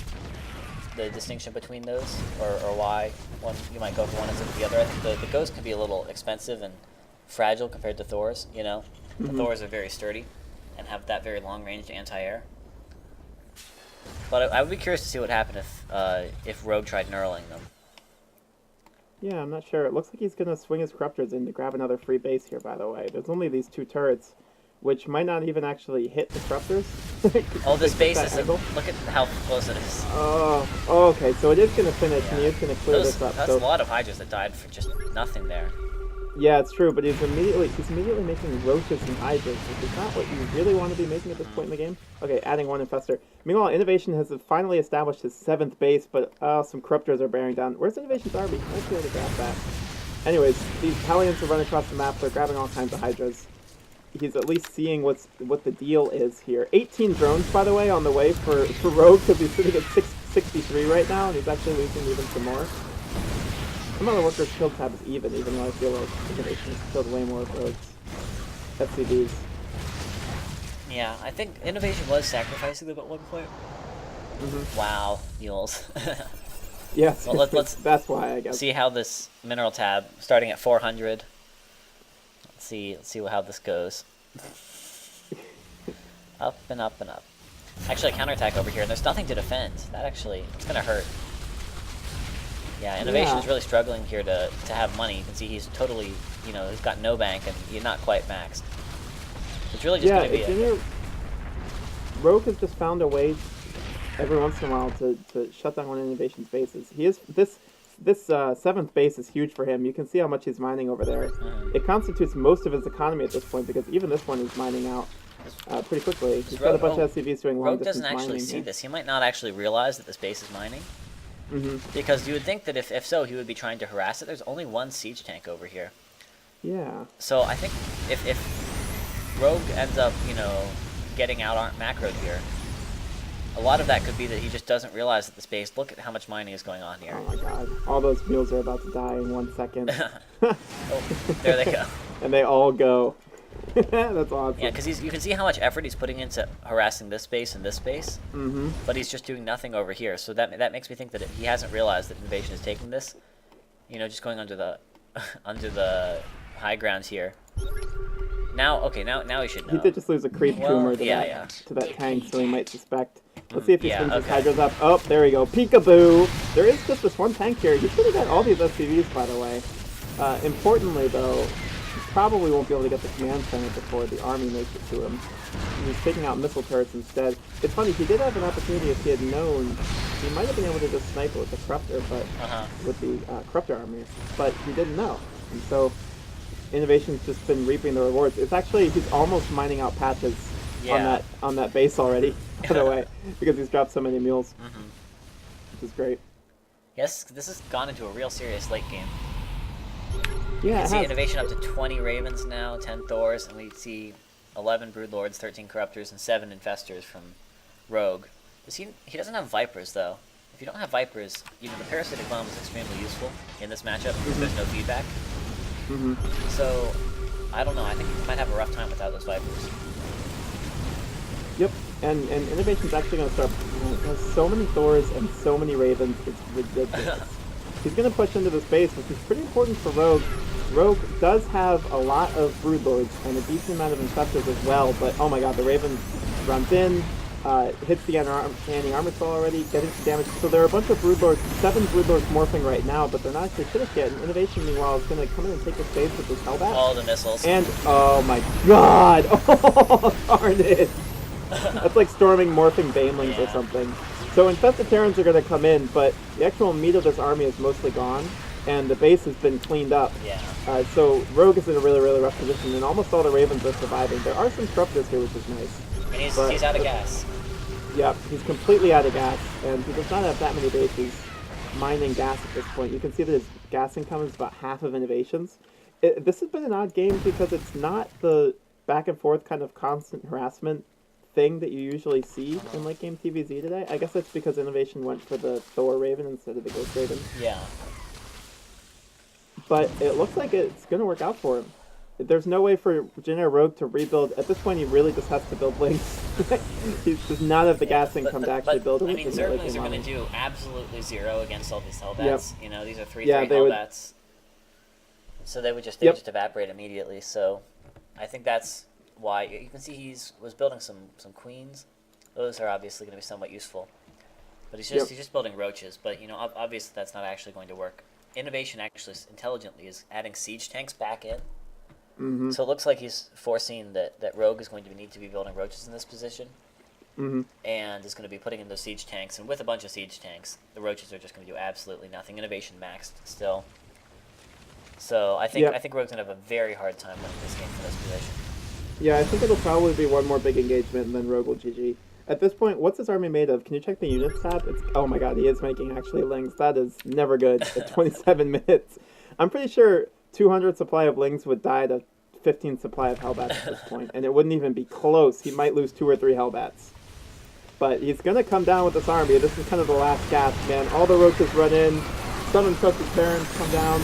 the distinction between those, or why one you might go for one instead of the other. I think the Ghost can be a little expensive and fragile compared to Thors, you know? The Thors are very sturdy and have that very long-range anti-air. But I would be curious to see what happened if Rogue tried knurling them. Yeah, I'm not sure. It looks like he's going to swing his Corruptors in to grab another free base here, by the way. There's only these 2 turrets, which might not even actually hit the Corruptors. Oh, this base is... angle. Look at how close it is. Oh, okay, so it is going to finish, and he is going to clear this up. That's So a lot of Hydras that died for just nothing there. yeah, it's true, but he's immediately making Roaches and Hydras, which is not what you really want to be making at this point in the game. Okay, adding 1 Infestor. Meanwhile, INnoVation has finally established his 7th base, but some Corruptors are bearing down. Where's INnoVation's army? I might be able to grab that. Anyways, these Hellions are running across the map. They're grabbing all kinds of Hydras. He's at least seeing what the deal is here. 18 drones, by the way, on the way for Rogue, because he's sitting at 663 right now, and he's actually losing even some more. Some other workers' kill tab is even though I feel like INnoVation has killed way more of Rogue's FCDs. Yeah, I think INnoVation was sacrificing them at one point. Wow, mules. Yes, Well, let's that's why, I guess. see how this mineral tab, starting at 400. Let's see how this goes. Up and up and up. Actually, a counterattack over here, and there's nothing to defend. That actually, it's gonna hurt. Yeah, INnoVation's really struggling here to have money. You can see he's totally, he's got no bank, and you're not quite maxed. It's really just gonna be Rogue has just found a way every once in a while to shut down one of INnoVation's bases. He is this 7th base is huge for him. You can see how much he's mining over there. It constitutes most of his economy at this point, because even this one is mining out pretty quickly. He's got a bunch of SCVs doing long Rogue distance doesn't mining actually see here. this. He might not actually realize that this base is mining. Because you would think that if so, he would be trying to harass it. There's only 1 siege tank over here. Yeah. So I think if Rogue ends up, getting out macroed here, a lot of that could be that he just doesn't realize that the space. Look at how much mining is going on here. Oh my god. All those mules are about to die in 1 second. Oh, there they go. And they all go. That's awesome. Yeah, because you can see how much effort he's putting into harassing this base and this base, Mm-hmm. but he's just doing nothing over here. So that makes me think that he hasn't realized that INnoVation is taking this. You know, just going under the under the high ground here. Now, okay, now he should know. He did just lose a creep tumor to, yeah. to that tank, so he might suspect. Let's see if he swings his okay. hydras up. Oh, there we go. Peekaboo! There is just this one tank here. He should have got all these SCVs, by the way. Importantly, though, he probably won't be able to get the command center before the army makes it to him. He's taking out missile turrets instead. It's funny, he did have an opportunity if he had known. He might have been able to just snipe it with the Corruptor, but with the Corruptor army, but he didn't know. And so INnoVation's just been reaping the rewards. It's actually, he's almost mining out patches on that base already, by the way, because he's dropped so many mules, which is great. Yes, this has gone into a real serious late game. Yeah, You can see INnoVation up to 20 Ravens now, 10 Thors, and we see 11 Broodlords, 13 Corruptors, and 7 Infestors from Rogue. He doesn't have Vipers, though. If you don't have Vipers, you know, the Parasitic Bomb is extremely useful in this matchup because there's no feedback. So, I don't know, I think he might have a rough time without those Vipers. Yep, and INnoVation's actually going to start. There's so many Thors and so many Ravens, it's ridiculous. He's going to push into the space, which is pretty important for Rogue. Rogue does have a lot of Broodlords and a decent amount of Infestors as well, but oh my god, the Raven runs in, hits the anti-armor spell already, getting some damage. So there are a bunch of Broodlords, 7 Broodlords morphing right now, but they're not actually finished yet. And INnoVation, meanwhile, is going to come in and take the space with his Hellbat. All the missiles. And, oh my god! Oh, darn it! That's like storming morphing Banelings or something. So Infested Terrans are going to come in, but the actual meat of this army is mostly gone, and the base has been cleaned up. Yeah. So Rogue is in a really, really rough position, and almost all the Ravens are surviving. There are some Corruptors here, which is nice. And he's out of gas. Yep, he's completely out of gas, and he does not have that many bases mining gas at this point. You can see that his gas income is about half of INnoVation's. This has been an odd game because it's not the back and forth kind of constant harassment thing that you usually see in late game TVZ today. I guess that's because INnoVation went for the Thor Raven instead of the Ghost Raven. Yeah. But it looks like it's going to work out for him. There's no way for Jin Rogue to rebuild. At this point, he really just has to build links. He does not have the gas income to actually build it. I mean, Zerglings are going to do absolutely zero against all these Hellbats. Yep. You know, these are 3/3 Hellbats. So they would just just evaporate immediately. So I think that's why you can see was building some queens. Those are obviously going to be somewhat useful. But he's just building roaches. But you know, obviously that's not actually going to work. INnoVation actually intelligently is adding siege tanks back in. So it looks like he's foreseeing that Rogue is going to need to be building roaches in this position. And is going to be putting in those siege tanks. And with a bunch of siege tanks, the roaches are just going to do absolutely nothing. INnoVation maxed still. So I think Rogue's going to have a very hard time winning this game from this position. Yeah, I think it'll probably be one more big engagement and then Rogue will GG. At this point, what's this army made of? Can you check the units tab? Oh my god, he is making actually lings. That is never good at 27 minutes. I'm pretty sure 200 supply of lings would die to 15 supply of Hellbats at this point, and it wouldn't even be close. He might lose 2 or 3 Hellbats. But he's going to come down with this army. This is kind of the last gasp, man. All the roaches run in. Some Infested Terrans come down.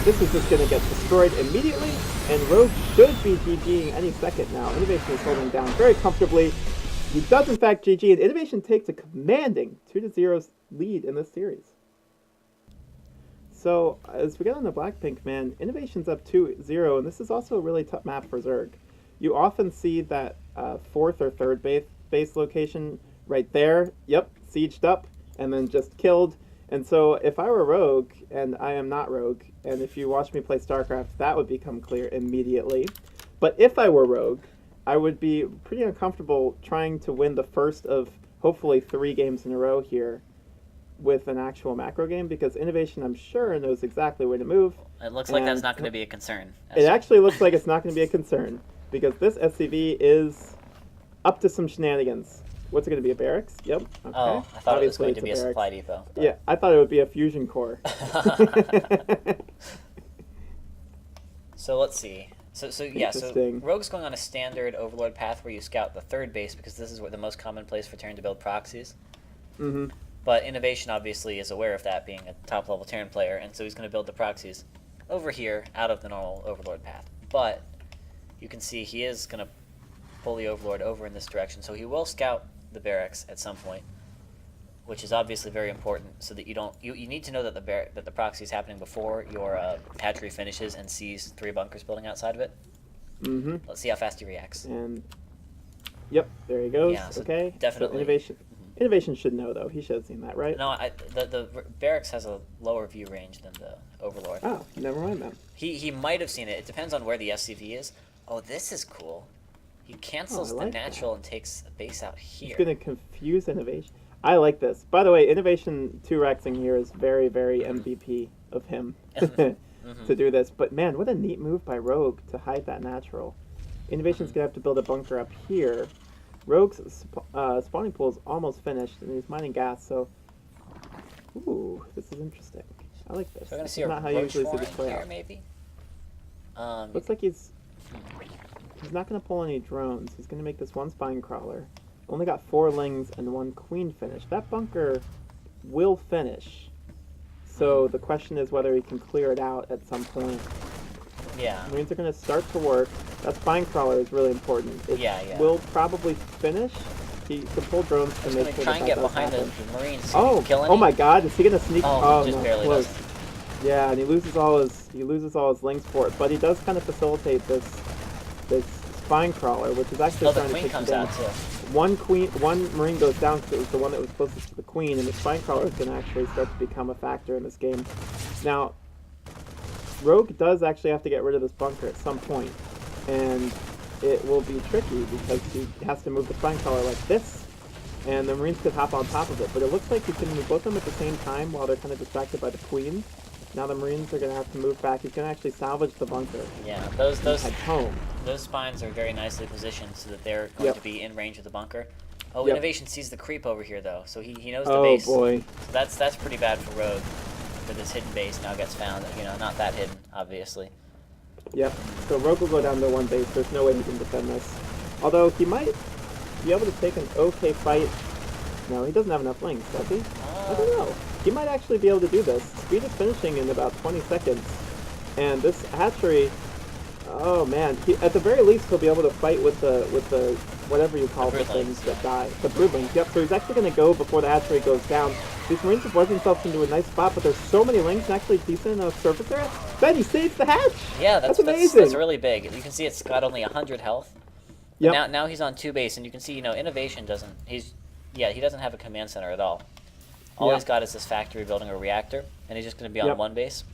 This is just going to get destroyed immediately, and Rogue should be GGing any second now. INnoVation is holding down very comfortably. He does, in fact, GG, and INnoVation takes a commanding 2-0 lead in this series. So, as we get on the Blackpink, man, INnoVation's up 2-0, and this is also a really tough map for Zerg. You often see that 4th or 3rd base location right there, sieged up, and then just killed. And so, if I were Rogue, and I am not Rogue, and if you watch me play StarCraft, that would become clear immediately. But if I were Rogue, I would be pretty uncomfortable trying to win the first of, hopefully, 3 games in a row here with an actual macro game, because INnoVation, I'm sure, knows exactly where to move. It looks like that's not going to be a concern. It actually looks like it's not going to be a concern, because this SCV is up to some shenanigans. What's it going to be, a barracks? Yep. Okay. Oh, I thought it was going to be a barracks. supply depot. But... Yeah, I thought it would be a fusion core. So let's see. So Rogue's going on a standard Overlord path where you scout the 3rd base, because this is the most common place for Terran to build proxies. But INnoVation obviously is aware of that, being a top-level Terran player, and so he's going to build the proxies over here out of the normal Overlord path. But you can see he is going to pull the Overlord over in this direction. So he will scout the barracks at some point, which is obviously very important, so that you don't. You need to know that the proxy is happening before your hatchery finishes and sees 3 bunkers building outside of it. Mm-hmm. Let's see how fast he reacts. And yep, there he goes. Yeah, so okay, definitely. So INnoVation. INnoVation should know though. He should have seen that, right? No, the barracks has a lower view range than the Overlord. Oh, never mind then. He might have seen it. It depends on where the SCV is. Oh, this is cool. He cancels like the natural and takes a base out here. He's gonna confuse INnoVation. I like this. By the way, INnoVation 2-Rexing here is very, very MVP of him to do this. But man, what a neat move by Rogue to hide that natural. INnoVation's gonna have to build a bunker up here. Rogue's spawning pool is almost finished, and he's mining gas. So, ooh, this is interesting. I like this. So we're gonna This see is a not how you usually see Roach this play here, out. maybe. Looks like he's not going to pull any drones. He's going to make this one spine crawler. Only got 4 lings and 1 queen finish. That bunker will finish. So the question is whether he can clear it out at some point. Yeah. Marines are going to start to work. That spine crawler is really important. It will probably finish. He can pull drones to He's make gonna sure try that and that get does behind happen. the Marines. Oh, Kill any? oh my God! Is he gonna sneak? Oh, he just no, barely close. does. Yeah, and he loses all his lings for it, but he does kind of facilitate this spine crawler, which is actually Oh, the trying to queen take comes some out damage. too. One marine goes down because it was the one that was closest to the queen, and the spine crawler is going to actually start to become a factor in this game. Now, Rogue does actually have to get rid of this bunker at some point, and it will be tricky because he has to move the spine crawler like this, and the Marines could hop on top of it. But it looks like he can move both of them at the same time while they're kind of distracted by the queen. Now the Marines are going to have to move back. He's going to actually salvage the bunker. Yeah, those head home. Those spines are very nicely positioned so that they're going to be in range of the bunker. Oh, Yep. INnoVation sees the creep over here though, so he knows the Oh base. boy. So that's pretty bad for Rogue. That this hidden base now gets found. You know, not that hidden, obviously. Yep. So Rogue will go down to 1 base. There's no way he can defend this. Although he might be able to take an okay fight. No, he doesn't have enough lings, does he? I don't know. He might actually be able to do this. Speed is finishing in about 20 seconds. And this hatchery, oh man, at the very least he'll be able to fight with the whatever you call the things that die. The broodlings, yep. So he's actually going to go before the hatchery goes down. These Marines have worked themselves into a nice spot, but there's so many lings and actually decent enough surface area. Ben, he saves the hatch! Yeah, that's amazing. That's really big. You can see it's got only 100 health. Yep. Now he's on 2 base, and you can see, you know, INnoVation doesn't. He doesn't have a command center at all. All he's got is this factory building a reactor, and he's just going to be on 1 base.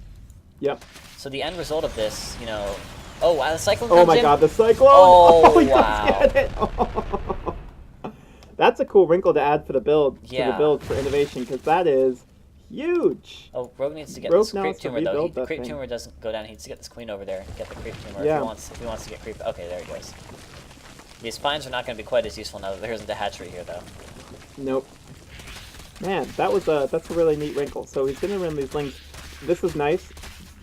Yep. So the end result of this, you know... Oh, wow, the Cyclone Oh comes my in. God, the Cyclone! Oh, he does wow. get it! Oh. That's a cool wrinkle to add for the build, for INnoVation, because that is huge. Oh, Rogue needs to get Rogue this now creep has to tumor, though. rebuild The that creep thing. tumor doesn't go down. He needs to get this queen over there, get the creep tumor Yeah. if he wants to get creep. Okay, there he goes. These spines are not going to be quite as useful now that there isn't a hatchery here, though. Nope. Man, that's a really neat wrinkle. So he's going to run these lings. This is nice.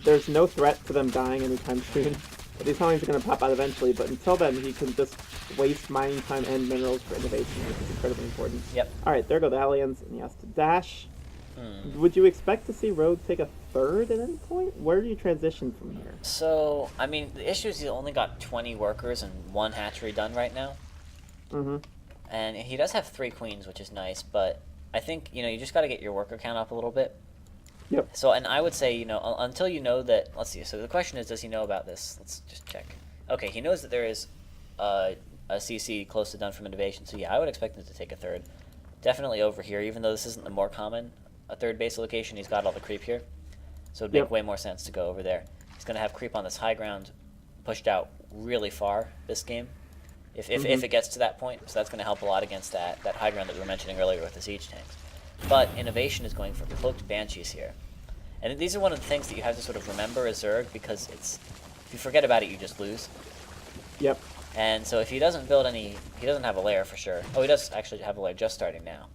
There's no threat to them dying anytime soon. But these homies are going to pop out eventually, but until then, he can just waste mining time and minerals for INnoVation, which is incredibly important. Yep. Alright, there go the aliens, and he has to dash. Would you expect to see Rogue take a third at any point? Where do you transition from here? So, I mean, the issue is he's only got 20 workers and 1 hatchery done right now. Mm-hmm. And he does have 3 queens, which is nice, but I think, you know, you just got to get your worker count up a little bit. Yep. So, and I would say, you know, until you know that, let's see, so the question is, does he know about this? Let's just check. Okay, he knows that there is a CC close to done from INnoVation, so yeah, I would expect him to take a third. Definitely over here, even though this isn't the more common, a third base location, he's got all the creep here. So it'd make way more sense to go over there. He's going to have creep on this high ground pushed out really far this game, if it gets to that point, so that's going to help a lot against that high ground that we were mentioning earlier with the siege tanks. But INnoVation is going for cloaked banshees here. And these are one of the things that you have to sort of remember as Zerg, because if you forget about it, you just lose. Yep. And so if he doesn't build any, he doesn't have a lair for sure. Oh, he does actually have a lair just starting now.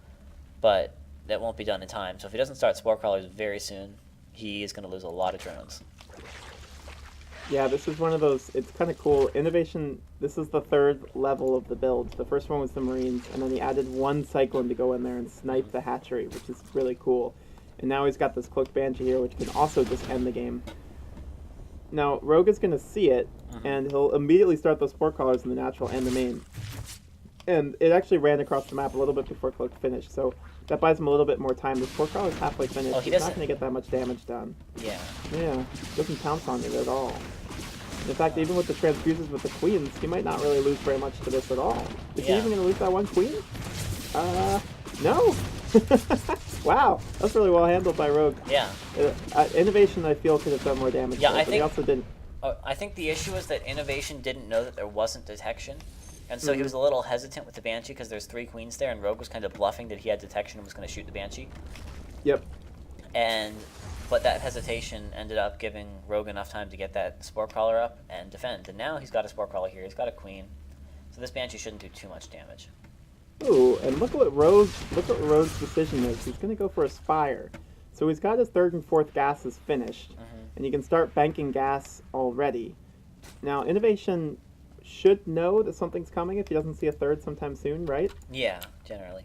But that won't be done in time. So if he doesn't start spore crawlers very soon, he is going to lose a lot of drones. Yeah, this is one of those, it's kind of cool. INnoVation, this is the 3rd level of the build. The first one was the Marines, and then he added 1 Cyclone to go in there and snipe the hatchery, which is really cool. And now he's got this Cloaked Banshee here, which can also just end the game. Now, Rogue is going to see it, Mhm. and he'll immediately start those sport crawlers in the natural and the main. And it actually ran across the map a little bit before Cloak finished, so that buys him a little bit more time. The sport crawler is halfway finished. Oh, he He's not doesn't- going to get that much damage done. Yeah. Yeah, doesn't pounce on it at all. In fact, even with the transfuses with the queens, he might not really lose very much to this at all. Is he Yeah. even going to lose that one queen? No. Wow, that's really well handled by Rogue. Yeah. INnoVation, I feel, could have done more damage. Yeah, there, I but he think- also didn't. I think the issue is that INnoVation didn't know that there wasn't detection, and so he Mhm. was a little hesitant with the Banshee because there's 3 queens there, and Rogue was kind of bluffing that he had detection and was going to shoot the Banshee. Yep. But that hesitation ended up giving Rogue enough time to get that Spore Crawler up and defend. And now he's got a Spore Crawler here, he's got a queen, so this Banshee shouldn't do too much damage. Ooh, and look what Rogue's decision is. He's going to go for a Spire. So he's got his 3rd and 4th gases finished, and you can start banking gas already. Now, INnoVation should know that something's coming if he doesn't see a 3rd sometime soon, right? Yeah, generally.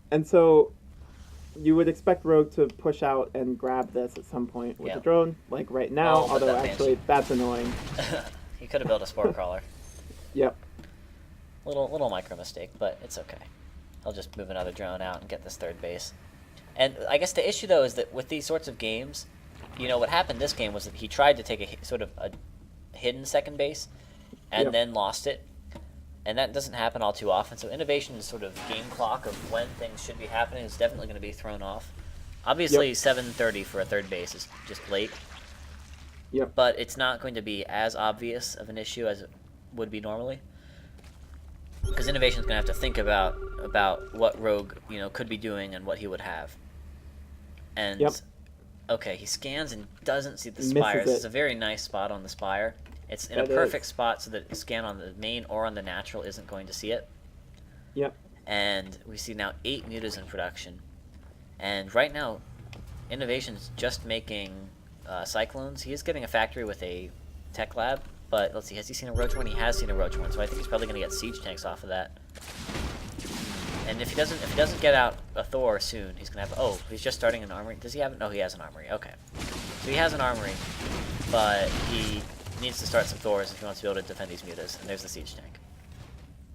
And so you would expect Rogue to push out and grab this at some point with Yeah. the drone, like right now, Oh, but although that actually Banshee. that's annoying. He could have built a Spore Crawler. Yep. Little micro mistake, but it's okay. I'll just move another drone out and get this 3rd base. And I guess the issue, though, is that with these sorts of games, you know, what happened this game was that he tried to take a sort of a hidden 2nd base and Yep. then lost it. And that doesn't happen all too often, so INnoVation's sort of game clock of when things should be happening is definitely going to be thrown off. Obviously, Yep. 7:30 for a 3rd base is just late, Yep. but it's not going to be as obvious of an issue as it would be normally. Because INnoVation's going to have to think about what Rogue, you know, could be doing and what he would have. And Yep. okay, he scans and doesn't see the Misses spires. it. It's a very nice spot on the spire. It's in a That is. perfect spot so that the scan on the main or on the natural isn't going to see it. Yep. And we see now 8 mutas in production. And right now, INnoVation's just making cyclones. He is getting a factory with a tech lab, but let's see, has he seen a roach one? He has seen a roach one, so I think he's probably going to get siege tanks off of that. And if he doesn't get out a Thor soon, he's going to have. Oh, he's just starting an armory. Does he have? No, he has an armory. Okay, so he has an armory, but he needs to start some Thors if he wants to be able to defend these mutas. And there's the siege tank.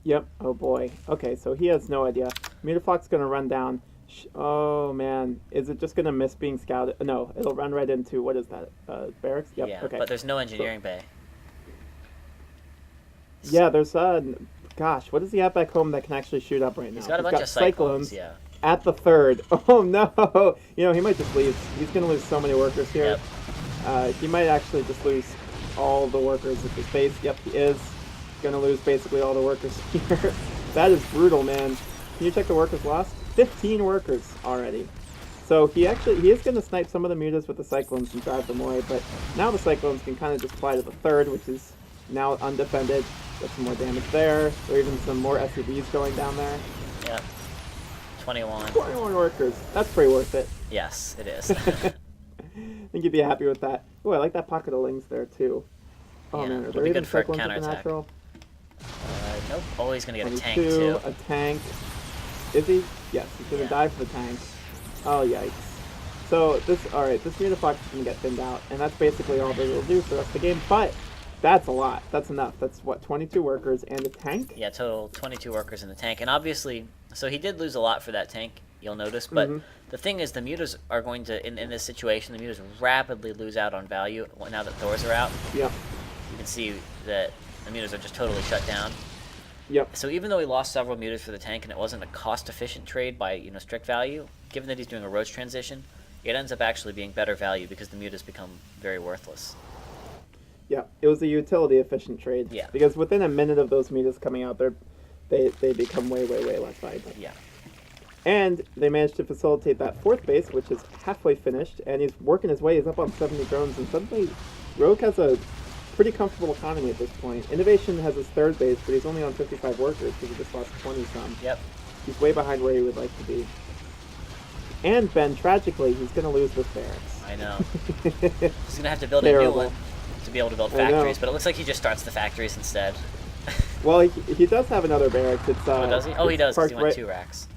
Yep. Oh boy. Okay, so he has no idea. Mutaflock's gonna run down. Oh man, is it just gonna miss being scouted? No, it'll run right into what is that? Barracks. Yep. Yeah, Okay. but there's no engineering bay. Yeah, there's gosh, what does he have back home that can actually shoot up right now? He's got a bunch of cyclones. Yeah. At the 3rd. Oh no! You know, he might just leave. He's gonna lose so many workers here. Yep. He might actually just lose all the workers at his base. Yep, he is gonna lose basically all the workers here. That is brutal, man. Can you check the workers lost? 15 workers already. So he is gonna snipe some of the mutas with the cyclones and drive them away, but now the cyclones can kind of just fly to the 3rd, which is now undefended. Get some more damage there, or even some more SUVs going down there. Yep. 21. 21 workers. That's pretty worth it. Yes, it is. I think you'd be happy with that. Oh, I like that pocket of lings there too. Oh Yeah, man, are it'll there be even good for cyclones at the counterattack. natural? Nope. Oh, he's gonna get a tank 22, too. a tank. Is he? Yes, he's gonna Yeah. die for the tank. Oh yikes. So this Mutaflock is gonna get thinned out, and that's basically all they will do for the rest of the game. But that's a lot. That's enough. That's what, 22 workers and a tank? Yeah, total 22 workers in the tank, and obviously, so he did lose a lot for that tank. You'll notice, but the thing is, the mutas are going to, in this situation, the mutas rapidly lose out on value now that Thors are out. Yep. You can see that the mutas are just totally shut down. Yep. So even though he lost several mutas for the tank, and it wasn't a cost-efficient trade by strict value, given that he's doing a roach transition, it ends up actually being better value because the mutas become very worthless. Yeah, it was a utility efficient trade. Yeah. Because within a minute of those mutas coming out, they become way less valuable. Yeah. And they managed to facilitate that 4th base, which is halfway finished, and he's working his way. He's up on 70 drones, and suddenly Rogue has a pretty comfortable economy at this point. INnoVation has his 3rd base, but he's only on 55 workers because he just lost 20 some. Yep. He's way behind where he would like to be. And Ben, tragically, he's going to lose this barracks. I know. He's gonna have to build a new one to be able to build I know. factories, but it looks like he just starts the factories instead. Well, he does have another barracks. It's Oh, does he? Oh, he it's does. 'cause parked he went right- 2 racks.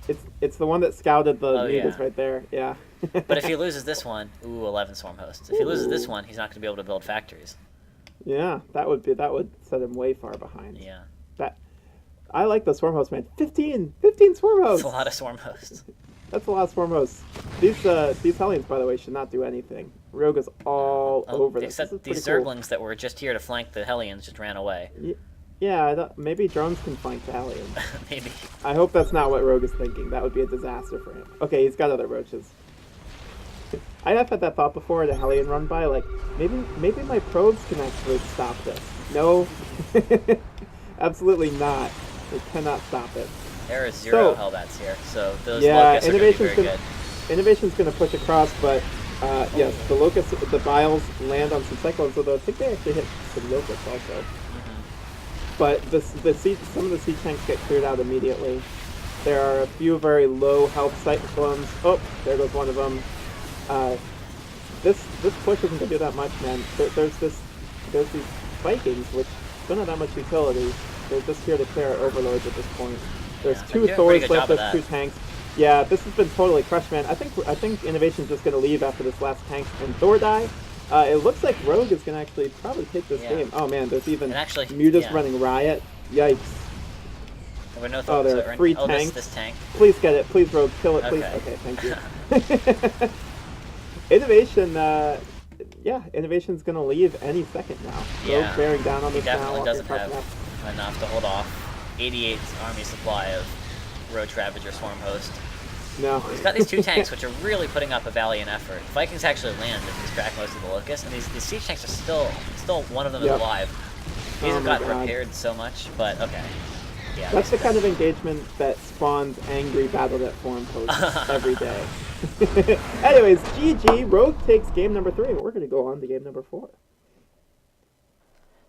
It's the one that scouted the Oh, mutas yeah. right there. Yeah. But if he loses this one, 11 swarm hosts. If he loses this one, he's not going to be able to build factories. Yeah, that would set him way far behind. Yeah. That I like the swarm hosts, man. 15 swarm hosts. That's a lot of swarm hosts. That's a lot of swarm hosts. These Hellions, by the way, should not do anything. Rogue is all over this. Except these Zerglings that were just here to flank the Hellions just ran away. Yeah, maybe drones can flank the Hellions. Maybe. I hope that's not what Rogue is thinking. That would be a disaster for him. Okay, he's got other roaches. I have had that thought before, the Hellion run by, like, maybe my probes can actually stop this. No, absolutely not. They cannot stop it. There are 0 Hellbats here, so those yeah, Locusts are going to be very good. INnoVation's going to push across, but yes, the Locusts, the Vials land on some Cyclones, although I think they actually hit some Locusts also. But some of the siege tanks get cleared out immediately. There are a few very low health Cyclones. Oh, there goes one of them. This push isn't going to do that much, man. There's these Vikings, which don't have that much utility. They're just here to clear our overlords at this point. There's 2 Thors left, there's 2 tanks. Yeah, this has been totally crushed, man. I think INnoVation's just going to leave after this last tank and Thor die. It looks like Rogue is going to actually probably take this game. Oh man, there's even Mutas running riot. Yikes. There were no Thors. There are 3 tanks. This tank. Please get it. Please, Rogue, kill it, please. Okay, thank you. INnoVation, INnoVation's going to leave any second now. Yeah. Rogue bearing down on this now. He definitely doesn't have enough to hold off 88's army supply of Roach Ravager Swarm Host. No. He's got these 2 tanks, which are really putting up a valiant effort. Vikings actually land and he's cracked most of the Locusts, and these siege tanks are still one of them is alive. These have gotten repaired so much, but okay. Yeah, that's the kind of engagement that spawns angry BattleNet forum posts every day. Anyways, GG. Rogue takes game number 3. We're going to go on to game number 4.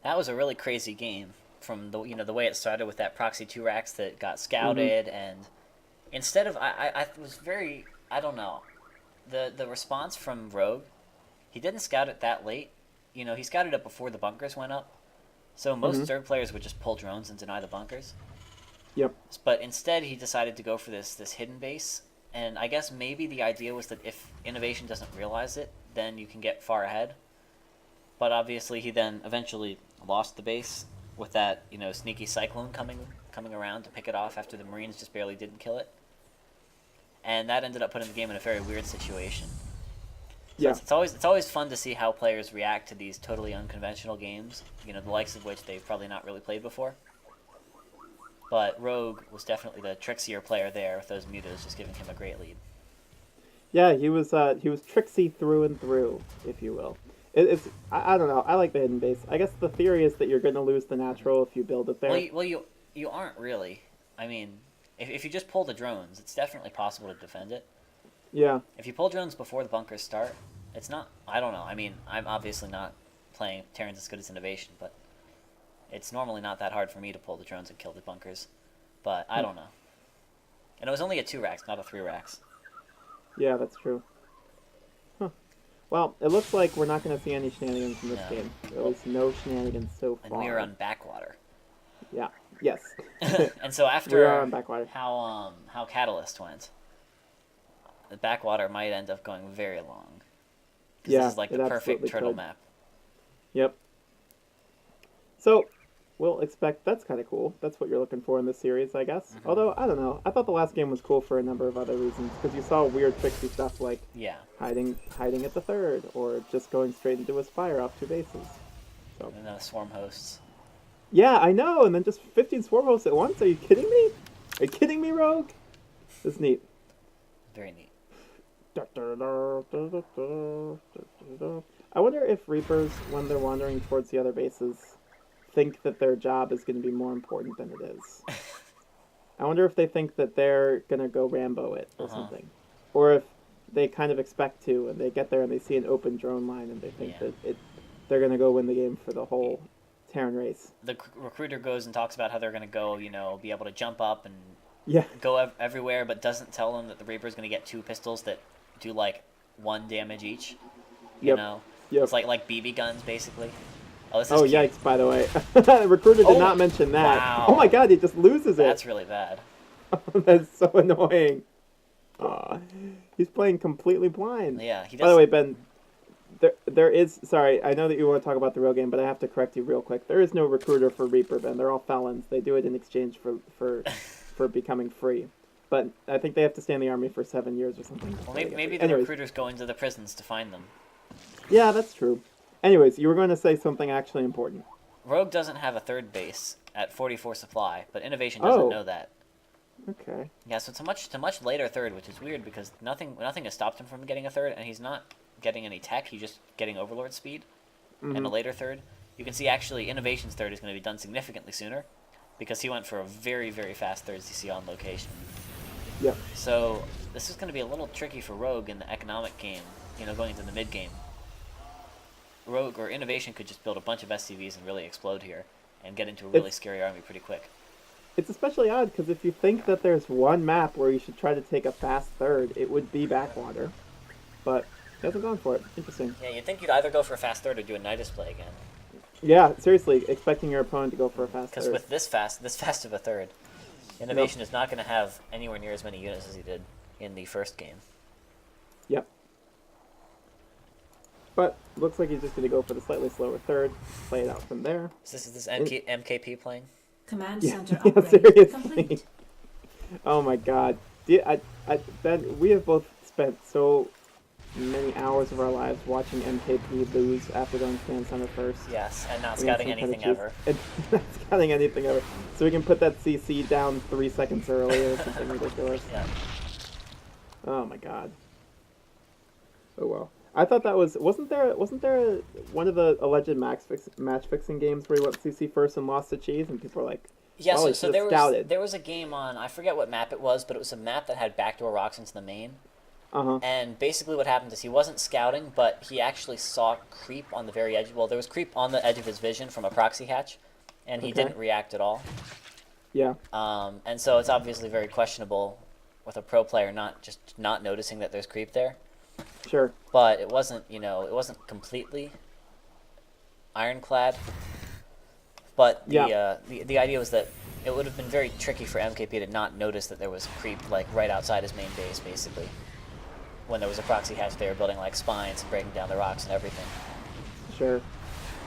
That was a really crazy game. From the way it started with that proxy 2 racks that got scouted, and instead of I was very, I don't know, the response from Rogue, he didn't scout it that late. He scouted it before the bunkers went up, so most Zerg players would just pull drones and deny the bunkers. Yep. But instead he decided to go for this hidden base, and I guess maybe the idea was that if INnoVation doesn't realize it, then you can get far ahead. But obviously he then eventually lost the base with that, sneaky Cyclone coming around to pick it off after the Marines just barely didn't kill it. And that ended up putting the game in a very weird situation. So it's always fun to see how players react to these totally unconventional games, the likes of which they've probably not really played before. But Rogue was definitely the trixier player there, with those mutas just giving him a great lead. Yeah, he was tricksy through and through, if you will. I don't know. I like the hidden base. I guess the theory is that you're going to lose the natural if you build it there. Well, you aren't really. I mean, if you just pull the drones, it's definitely possible to defend it. Yeah. If you pull drones before the bunkers start, it's not. I don't know. I mean, I'm obviously not playing Terrans as good as INnoVation, but it's normally not that hard for me to pull the drones and kill the bunkers. But I don't know. And it was only a 2 racks, not a 3 racks. Yeah, that's true. Well, it looks like we're not going to see any shenanigans in this game. At least no shenanigans so far. And we are on backwater. Yeah. Yes. And so after we are on backwater. How Catalyst went, the backwater might end up going very long. Because this is like the perfect turtle map. Yep. So, we'll expect... That's kind of cool. That's what you're looking for in this series, I guess. Although, I don't know. I thought the last game was cool for a number of other reasons. Because you saw weird tricksy stuff like hiding at the 3rd, or just going straight into a Spire off 2 bases. So. And then swarm hosts. Yeah, I know. And then just 15 swarm hosts at once. Are you kidding me? Are you kidding me, Rogue? This is neat. Very neat. I wonder if Reapers, when they're wandering towards the other bases, think that their job is going to be more important than it is. I wonder if they think that they're going to go Rambo it or something. Or if they kind of expect to, and they get there and they see an open drone line and they think that they're going to go win the game for the whole Terran race. The recruiter goes and talks about how they're going to go, be able to jump up and go everywhere, but doesn't tell them that the Reaper's going to get 2 pistols that do like 1 damage each. You know? It's like BB guns, basically. Oh, yikes, by the way. The recruiter did not mention that. Wow. Oh my god, he just loses it. That's really bad. That's so annoying. He's playing completely blind. Yeah, he does. By the way, Ben, there is. Sorry, I know that you want to talk about the rogue game, but I have to correct you real quick. There is no recruiter for Reaper, Ben. They're all felons. They do it in exchange for becoming free. But I think they have to stay in the army for 7 years or something. Well, maybe the Anyways. recruiters go into the prisons to find them. Yeah, that's true. Anyways, you were going to say something actually important. Rogue doesn't have a third base at 44 supply, but INnoVation doesn't know that. Okay. Yeah, so it's a much later third, which is weird because nothing has stopped him from getting a third, and he's not getting any tech. He's just getting Overlord speed, and a later third. You can see actually INnoVation's third is going to be done significantly sooner, because he went for a very, very fast third CC on location. Yep. So this is going to be a little tricky for Rogue in the economic game, going into the mid game. Rogue or INnoVation could just build a bunch of SCVs and really explode here, and get into a really scary army pretty quick. It's especially odd because if you think that there's one map where you should try to take a fast third, it would be Backwater. But he hasn't gone for it. Interesting. Yeah, you'd think you'd either go for a fast third or do a night display again. Yeah, seriously, expecting your opponent to go for a fast third. Because with this fast of a third, INnoVation is not going to have anywhere near as many units as he did in the first game. Yep. But looks like he's just going to go for the slightly slower third, play it out from there. So this is this MKP playing? Command center Yeah, upgrade seriously. complete. Oh my god. Ben, we have both spent so many hours of our lives watching MKP lose after going Command Center first. Yes, and not against scouting some kind of anything cheese. ever. And not scouting anything ever. So we can put that CC down 3 seconds earlier or something ridiculous. Yeah. Oh my god. Oh well. I thought that wasn't there one of the alleged match fixing games where he went CC first and lost to Cheese and people were like, Yeah, oh, so there was a game on, I forget what map it was, but it was a map that had backdoor rocks into the main. uh-huh. And basically what happened is he wasn't scouting, but he actually saw creep on the very edge. Well, there was creep on the edge of his vision from a proxy hatch, and he didn't react at all. Yeah. And so it's obviously very questionable with a pro player not noticing that there's creep there. Sure. But it wasn't completely ironclad. But the idea was that it would have been very tricky for MKP to not notice that there was creep like right outside his main base, basically. When there was a proxy hatch, they were building like spines and breaking down the rocks and everything. Sure.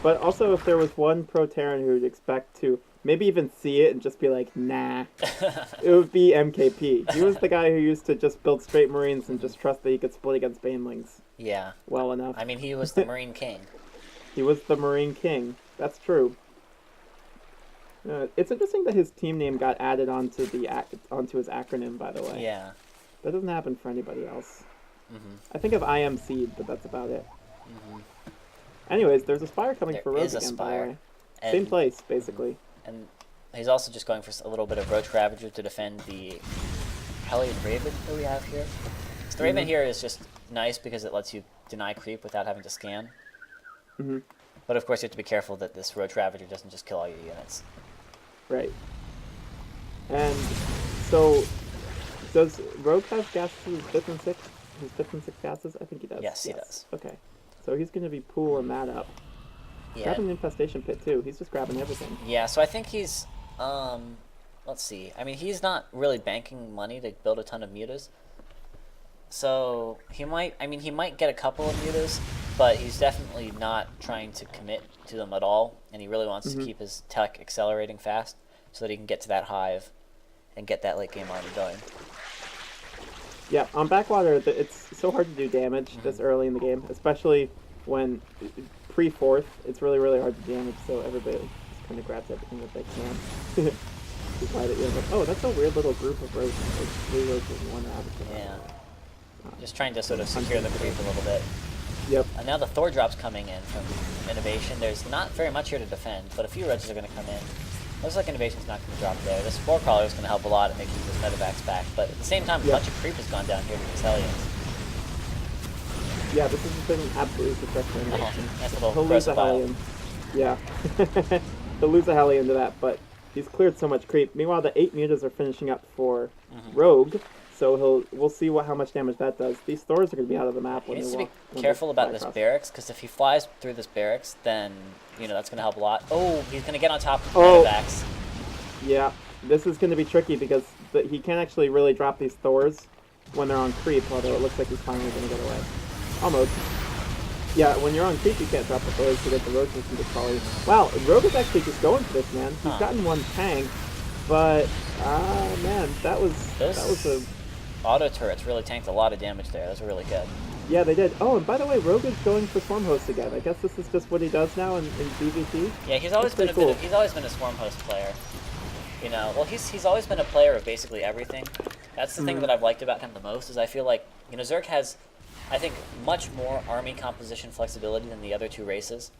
But also, if there was one pro Terran who would expect to maybe even see it and just be like, nah, it would be MKP. He was the guy who used to just build straight Marines and just trust that he could split against Banelings. Yeah. Well enough. I mean, he was the Marine King. He was the Marine King. That's true. It's interesting that his team name got added onto his acronym, by the way. Yeah. That doesn't happen for anybody else. Mm-hmm. I think of IM Seed, but that's about it. Mm-hmm. Anyways, there's a Spire coming There for Rogue is a again, by the Spire. way. And, Same place, basically. And he's also just going for a little bit of Roach Ravager to defend the Hellion Raven that we have here. So the Raven here is just nice because it lets you deny creep without having to scan. Mm-hmm. But of course you have to be careful that this Roach Ravager doesn't just kill all your units. Right. And so, does Rogue have gases his 5th and 6th? His 5th and 6th gases? I think he does. Yes, he does. Okay. So he's going to be pooling that up. Yeah. Grabbing an infestation pit too. He's just grabbing everything. Yeah, so I think he's, let's see. I mean, he's not really banking money to build a ton of mutas. So he might get a couple of mutas, but he's definitely not trying to commit to them at all. And he really wants to keep his tech accelerating fast so that he can get to that hive and get that late game army going. Yeah, on Backwater, it's so hard to do damage this early in the game, especially when pre-4th, it's really, really hard to damage, so everybody just kind of grabs everything that they can. Decide that you're like, oh, that's a weird little group of roaches. Like 3 roaches and 1 rabbit. Yeah. Just trying to sort of secure the creep a little bit. Yep. And now the Thor drop's coming in from INnoVation. There's not very much here to defend, but a few roaches are going to come in. Looks like INnoVation's not going to drop there. This Spore Crawler is going to help a lot at making these medevacs back, but at the same time, a bunch of creep has gone down here to these Hellions. Yeah, this has been absolutely successful. Nice little He'll lose a profile. Hellion. Yeah. He'll lose a Hellion to that, but he's cleared so much creep. Meanwhile, the 8 mutas are finishing up for Rogue, so we'll see how much damage that does. These Thors are going to be out of the map He when needs they to walk. be careful about this barracks, because if he flies through this barracks, then, that's going to help a lot. Oh, he's going to get on top of the medevacs. Yeah, this is going to be tricky because he can't actually really drop these Thors when they're on creep, although it looks like he's finally going to get away. Almost. Yeah, when you're on creep, you can't drop the Thors to get the roaches and just probably... Wow, Rogue is actually just going for this, man. He's gotten one tank, but, man, that was a... auto turrets really tanked a lot of damage there. Those were really good. Yeah, they did. Oh, and by the way, Rogue is going for Swarm Host again. I guess this is just what he does now in ZvT. Yeah, he's always been he's always been a Swarm Host player. You know, well, he's always been a player of basically everything. That's the thing that I've liked about him the most, is I feel like, you know, Zerg has, I think, much more army composition flexibility than the other two races.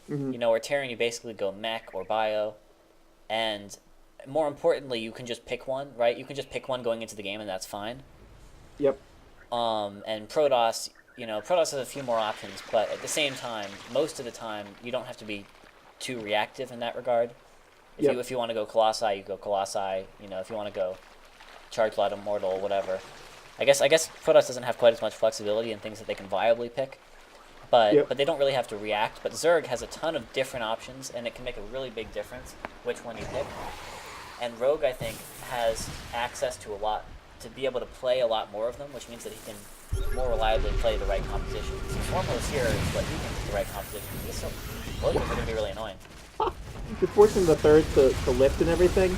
You know, where Terran, you basically go mech or bio, and more importantly, you can just pick one, right? You can just pick one going into the game, and that's fine. Yep. And Protoss, you know, Protoss has a few more options, but at the same time, most of the time, you don't have to be too reactive in that regard. If you want to go Colossi, you go Colossi. You know, if you want to go Charge Light Immortal, whatever. I guess Protoss doesn't have quite as much flexibility in things that they can viably pick, but they don't really have to react. But Zerg has a ton of different options, and it can make a really big difference which one you pick. And Rogue, I think, has access to to be able to play a lot more of them, which means that he can more reliably play the right composition. So Swarm Host here is what he thinks is the right composition. So both of them are going to be really annoying. You're forcing the third to lift and everything.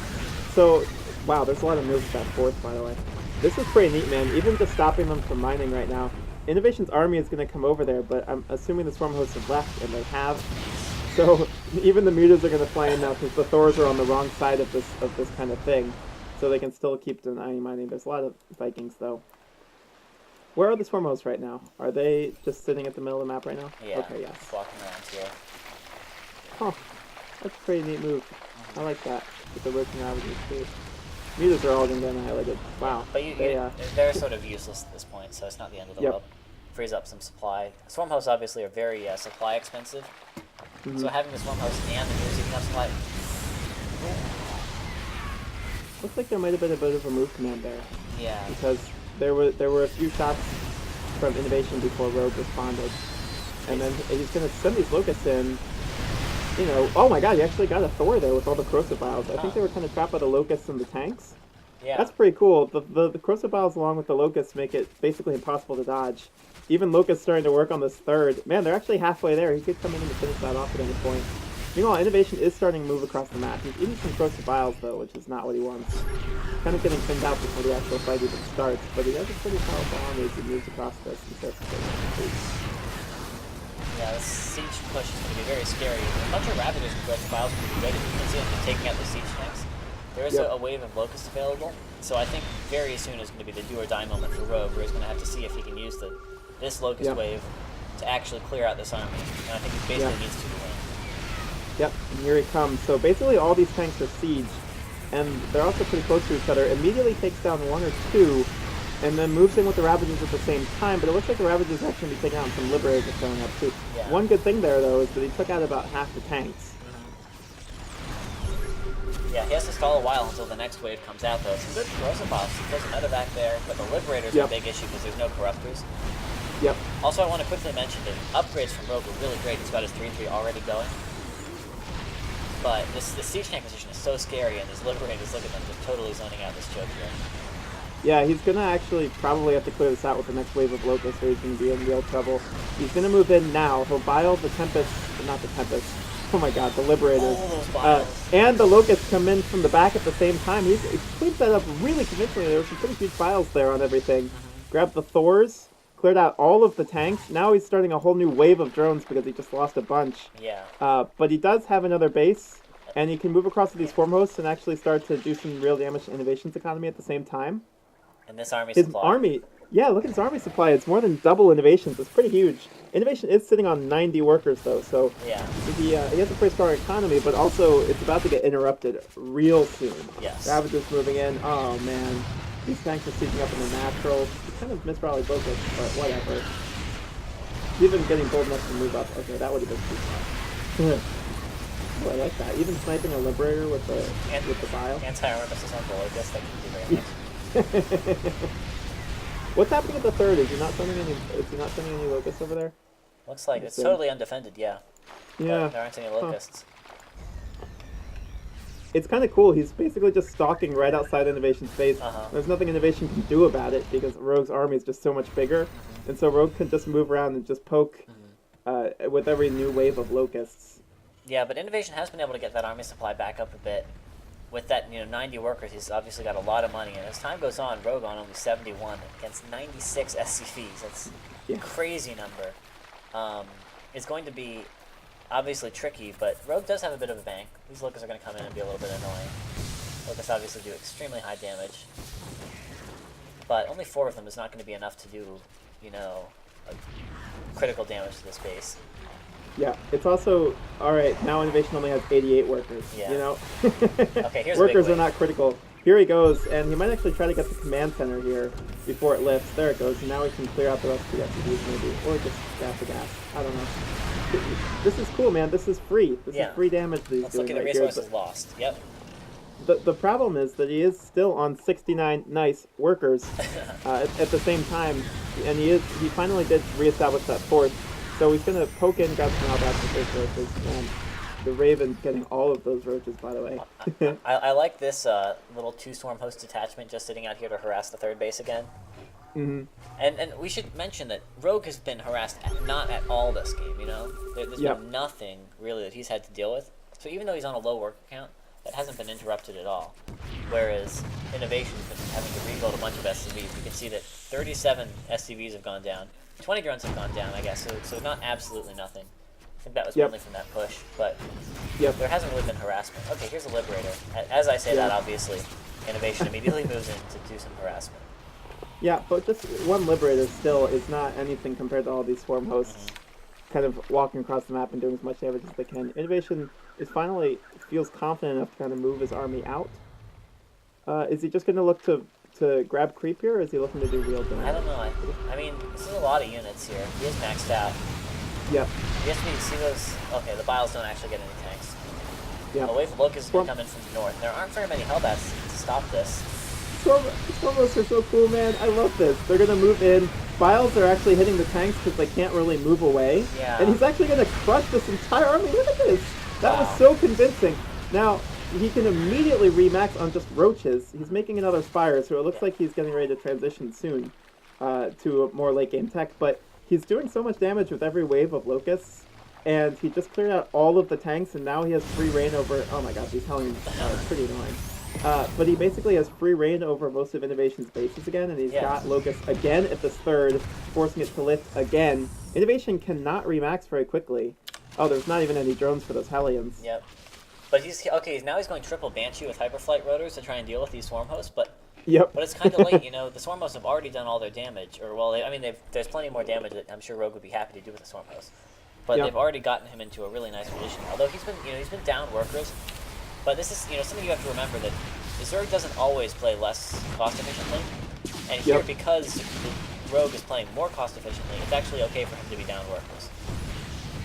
So, wow, there's a lot of moves back forth, by the way. This is pretty neat, man. Even just stopping them from mining right now. INnoVation's army is going to come over there, but I'm assuming the Swarm Hosts have left, and they have. So even the mutas are going to fly in now because the Thors are on the wrong side of this kind of thing. So they can still keep denying mining. There's a lot of Vikings, though. Where are the Swarm Hosts right now? Are they just sitting at the middle of the map right now? Yeah, okay, yes. Walking around here. Huh. That's a pretty neat move. I like that. With the roaching ravages, too. Mutas are all going to get annihilated. Wow. But they're sort of useless at this point, so it's not the end of the world. Frees up some supply. Swarm Hosts obviously are very supply expensive. So having the Swarm Hosts and the mutas eating up supply... Looks like there might have been a bit of a move command there. Yeah. Because there were a few shots from INnoVation before Rogue responded. And then he's going to send these locusts in. You know, oh my god, he actually got a Thor there with all the corrosive vials. I think they were kind of trapped by the locusts and the tanks. Yeah. That's pretty cool. The corrosive vials along with the locusts make it basically impossible to dodge. Even Locust starting to work on this third. Man, they're actually halfway there. He could come in and finish that off at any point. Meanwhile, INnoVation is starting to move across the map. He's eating some corrosive vials, though, which is not what he wants. Kind of getting thinned out before the actual fight even starts, but he has a pretty powerful army as he moves across this and starts to take. Yeah, this siege push is going to be very scary. A bunch of Ravagers and corrosive vials are pretty good. If you can see them taking out the siege tanks. There is a wave of Locusts available, so I think very soon is going to be the do-or-die moment for Rogue, where he's going to have to see if he can use this Locust wave to actually clear out this army. And I think he basically needs to win. Yep, and here he comes. So basically all these tanks are siege, and they're also pretty close to each other. Immediately takes down one or two, and then moves in with the Ravagers at the same time, but it looks like the Ravagers are actually taking out some Liberators showing up too. Yeah. One good thing there, though, is that he took out about half the tanks. Yeah, he has to stall a while until the next wave comes out, though. Some good corrosive vials. There's another back there, but the Liberators are a big issue because there's no Corruptors. Yep. Also, I want to quickly mention that upgrades from Rogue are really great. He's got his 3-3 already going. But the siege tank position is so scary, and these Liberators, look at them, just totally zoning out this choke here. Yeah, he's going to actually probably have to clear this out with the next wave of Locusts, or he's going to be in real trouble. He's going to move in now. He'll bile the Tempest, not the Tempest. Oh my god, the Liberators. And the Locusts come in from the back at the same time. He's cleaned that up really convincingly. There were some pretty huge files there on everything. Grabbed the Thors, cleared out all of the tanks. Now he's starting a whole new wave of drones because he just lost a bunch. Yeah. But he does have another base, and he can move across to these Swarm Hosts and actually start to do some real damage to INnoVation's economy at the same time. And this army His supply. army, yeah, look at his army supply. It's more than double INnoVation's. It's pretty huge. INnoVation is sitting on 90 workers, though, so he has a pretty strong economy, but also it's about to get interrupted real soon. Yes. Ravagers moving in. Oh, man. These tanks are sieging up in the natural. He kind of misrallied focus, but whatever. Even getting bold enough to move up. Okay, that would have been too far. Oh, I like that. Even sniping a Liberator with the bile. Anti-armor missiles on the Locust, that can do very much. What's happening at the third? Is he not sending any locusts over there? Looks like it's totally undefended, yeah. Yeah. But there aren't any locusts. it's kind of cool. He's basically just stalking right outside INnoVation's base. There's nothing INnoVation can do about it because Rogue's army is just so much bigger, and so Rogue can just move around and just poke with every new wave of locusts. Yeah, but INnoVation has been able to get that army supply back up a bit. With that, 90 workers, he's obviously got a lot of money, and as time goes on, Rogue on only 71 against 96 SCVs. That's a crazy number. It's going to be obviously tricky, but Rogue does have a bit of a bank. These locusts are going to come in and be a little bit annoying. Locusts obviously do extremely high damage, but only 4 of them is not going to be enough to do, critical damage to this base. Yeah, it's also, alright, now INnoVation only has 88 workers, Okay, here's workers a big are not critical. Here he goes, and he might actually try to get the command center here before it lifts. There it goes, and now we can clear out the rest of the SCVs maybe, or just gas the gas. I don't know. This is cool, man. This is free. This is free damage that he's Let's doing look at the resources lost. Yep. The problem is that he is still on 69 nice workers at the same time, and he finally did reestablish that force. So he's going to poke in, grab some back with those roaches, and the Raven's getting all of those roaches, by the way. I like this little 2 Swarm Host detachment just sitting out here to harass the 3rd base again. And we should mention that Rogue has been harassed not at all this game, There's been nothing, really, that he's had to deal with. So even though he's on a low worker count, that hasn't been interrupted at all. Whereas INnoVation's been having to rebuild a bunch of SCVs. You can see that 37 SCVs have gone down. 20 drones have gone down, I guess, so not absolutely nothing. I think that was mainly from that push, but there hasn't really been harassment. Okay, here's a Liberator. As I say that, obviously, INnoVation immediately moves in to do some harassment. Yeah, but just one Liberator still is not anything compared to all these Swarm Hosts kind of walking across the map and doing as much damage as they can. INnoVation is finally feels confident enough to kind of move his army out. Is he just going to look to grab creep here, or is he looking to do real damage? I don't know. I mean, this is a lot of units here. He is maxed out. Yep. You have to see those. Okay, the Biles don't actually get any tanks. Yeah. The wave of locusts is going to come in from the north. There aren't very many Hellbats to stop this. Swarm Hosts are so cool, man. I love this. They're going to move in. Biles are actually hitting the tanks because they can't really move away. Yeah. And he's actually going to crush this entire army. Look at this. That was so convincing. Now, he can immediately remax on just roaches. He's making another Spire, so it looks like he's getting ready to transition soon to a more late game tech. But he's doing so much damage with every wave of locusts, and he just cleared out all of the tanks, and now he has free reign over... Oh my god, these Hellions are pretty annoying. But he basically has free reign over most of INnoVation's bases again, and he's got locusts again at this 3rd, forcing it to lift again. INnoVation cannot remax very quickly. Oh, there's not even any drones for those Hellions. Yep. But now he's going triple Banshee with Hyperflight Rotors to try and deal with these Swarm Hosts, but it's kind of late, The Swarm Hosts have already done all their damage, or there's plenty more damage that I'm sure Rogue would be happy to do with the Swarm Hosts. But they've already gotten him into a really nice position. Although he's been down workers, but this is, something you have to remember, that Zerg doesn't always play less cost efficiently, and here because the Rogue is playing more cost efficiently, it's actually okay for him to be down workers.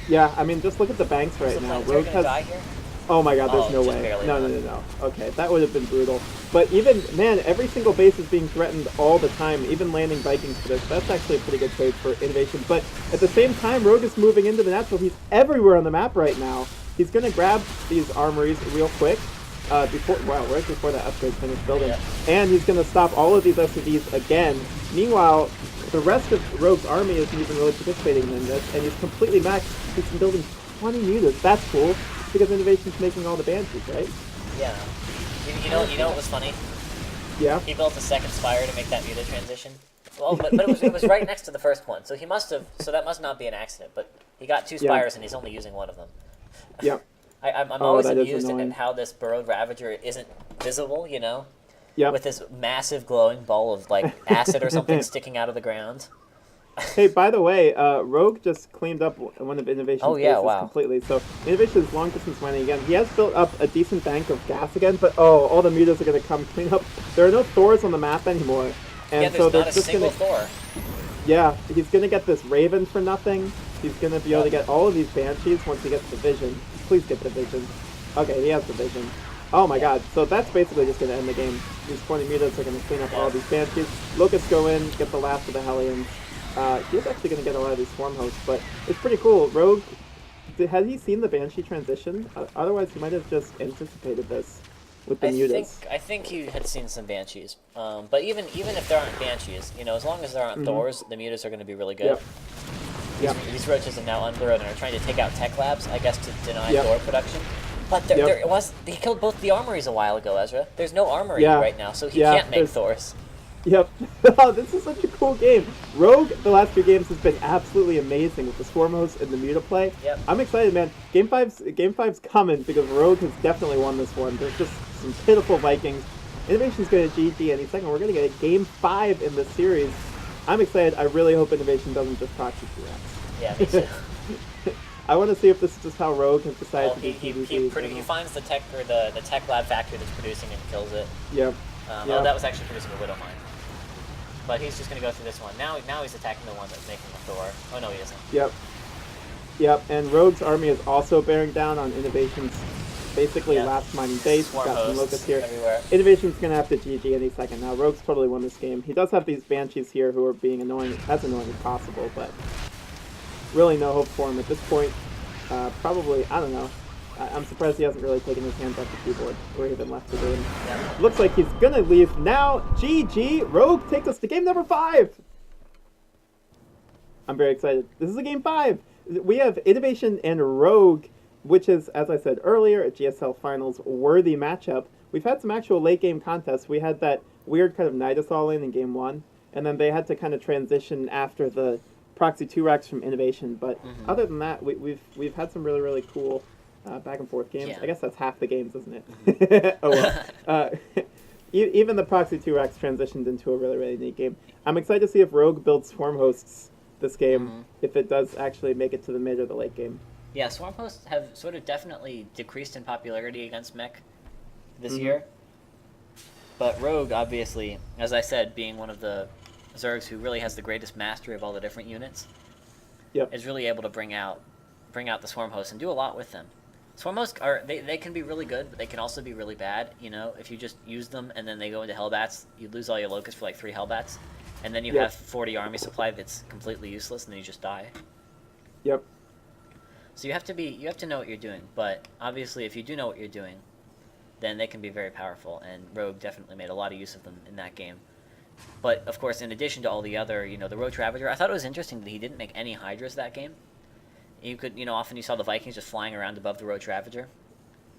Yeah, I mean, just look at the banks right now. Rogue has... Die here? Oh my god, there's no way. No. Okay, that would have been brutal. But even, man, every single base is being threatened all the time, even landing Vikings for this. That's actually a pretty good trade for INnoVation. But at the same time, Rogue is moving into the natural. He's everywhere on the map right now. He's going to grab these armories real quick. Right before that upgrade finished building. Yeah. And he's going to stop all of these SCVs again. Meanwhile, the rest of Rogue's army isn't even really participating in this, and he's completely maxed. He's been building 20 units. That's cool. Because INnoVation's making all the Banshees, right? Yeah. You know what was funny? Yeah. He built a 2nd Spire to make that Muta transition. Well, but it was right next to the first one, so that must not be an accident. But he got 2 Spires and he's only using one of them. Yeah. I'm always amused at how this Burrowed Ravager isn't visible, Yeah. With this massive glowing ball of acid or something sticking out of the ground. Hey, by the way, Rogue just cleaned up one of INnoVation's bases completely. So INnoVation is long distance mining again. He has built up a decent bank of gas again, but all the mutas are going to come clean up. There are no Thors on the map anymore. And there's not a single Thor. Yeah, he's going to get this Raven for nothing. He's going to be able to get all of these Banshees once he gets the Vision. Please get the Vision. Okay, he has the Vision. Oh my god, so that's basically just going to end the game. These 20 mutas are going to clean up all these Banshees. Locusts go in, get the last of the Hellions. He's actually going to get a lot of these Swarm Hosts, but it's pretty cool. Rogue, has he seen the Banshee transition? Otherwise, he might have just anticipated this. with the mutas. I think he had seen some banshees. But even if there aren't banshees, as long as there aren't Thors, the mutas are going to be really good. Yep. These roaches are now unburrowed and are trying to take out tech labs, I guess, to deny Yep. Thor production. But he killed both the armories a while ago, Ezra. There's no armory right now, so he can't make Thors. Yep. Oh, this is such a cool game. Rogue, the last few games, has been absolutely amazing with the Swarm host and the muta play. Yep. I'm excited, man. Game 5's coming because Rogue has definitely won this one. There's just some pitiful Vikings. INnoVation's going to GG any second. We're going to get a Game 5 in this series. I'm excited. I really hope INnoVation doesn't just proxy 2x. Yeah, me too. I want to see if this is just how Rogue has decided to do he finds the tech or the tech lab factory that's producing and kills it. Yep. Oh, that was actually producing a Widow Mine. But he's just going to go through this one. Now he's attacking the one that's making the Thor. Oh, no, he isn't. Yep, and Rogue's army is also bearing down on INnoVation's basically last mining base. Swarm Got some locusts here. Everywhere. INnoVation's going to have to GG any second now. Rogue's totally won this game. He does have these Banshees here who are being as annoying as possible, but really no hope for him at this point. Probably, I don't know. I'm surprised he hasn't really taken his hands off the keyboard or even left the game. Yeah. Looks like he's going to leave now. GG. Rogue takes us to game number 5. I'm very excited. This is a game 5. We have INnoVation and Rogue, which is, as I said earlier, a GSL Finals worthy matchup. We've had some actual late game contests. We had that weird kind of Nidus all-in game 1, and then they had to kind of transition after the Proxy 2 racks from INnoVation. But other than that, we've had some really, really cool back and forth games. Yeah. I guess that's half the games, isn't it? Oh well. Even the Proxy 2 racks transitioned into a really, really neat game. I'm excited to see if Rogue builds Swarm hosts this game, if it does actually make it to the mid or the late game. Yeah, Swarm hosts have sort of definitely decreased in popularity against mech this year. But Rogue, obviously, as I said, being one of the Zergs who really has the greatest mastery of all the different units, is really able to bring out the Swarm hosts and do a lot with them. Swarm hosts they can be really good, but they can also be really bad. If you just use them and then they go into Hellbats, you lose all your locusts for like 3 Hellbats, and then you have 40 army supply that's completely useless, and then you just die. Yep. So you have to know what you're doing. But obviously, if you do know what you're doing, then they can be very powerful. And Rogue definitely made a lot of use of them in that game. But of course, in addition to all the other, the Roach Ravager, I thought it was interesting that he didn't make any Hydras that game. You could, often you saw the Vikings just flying around above the Roach Ravager.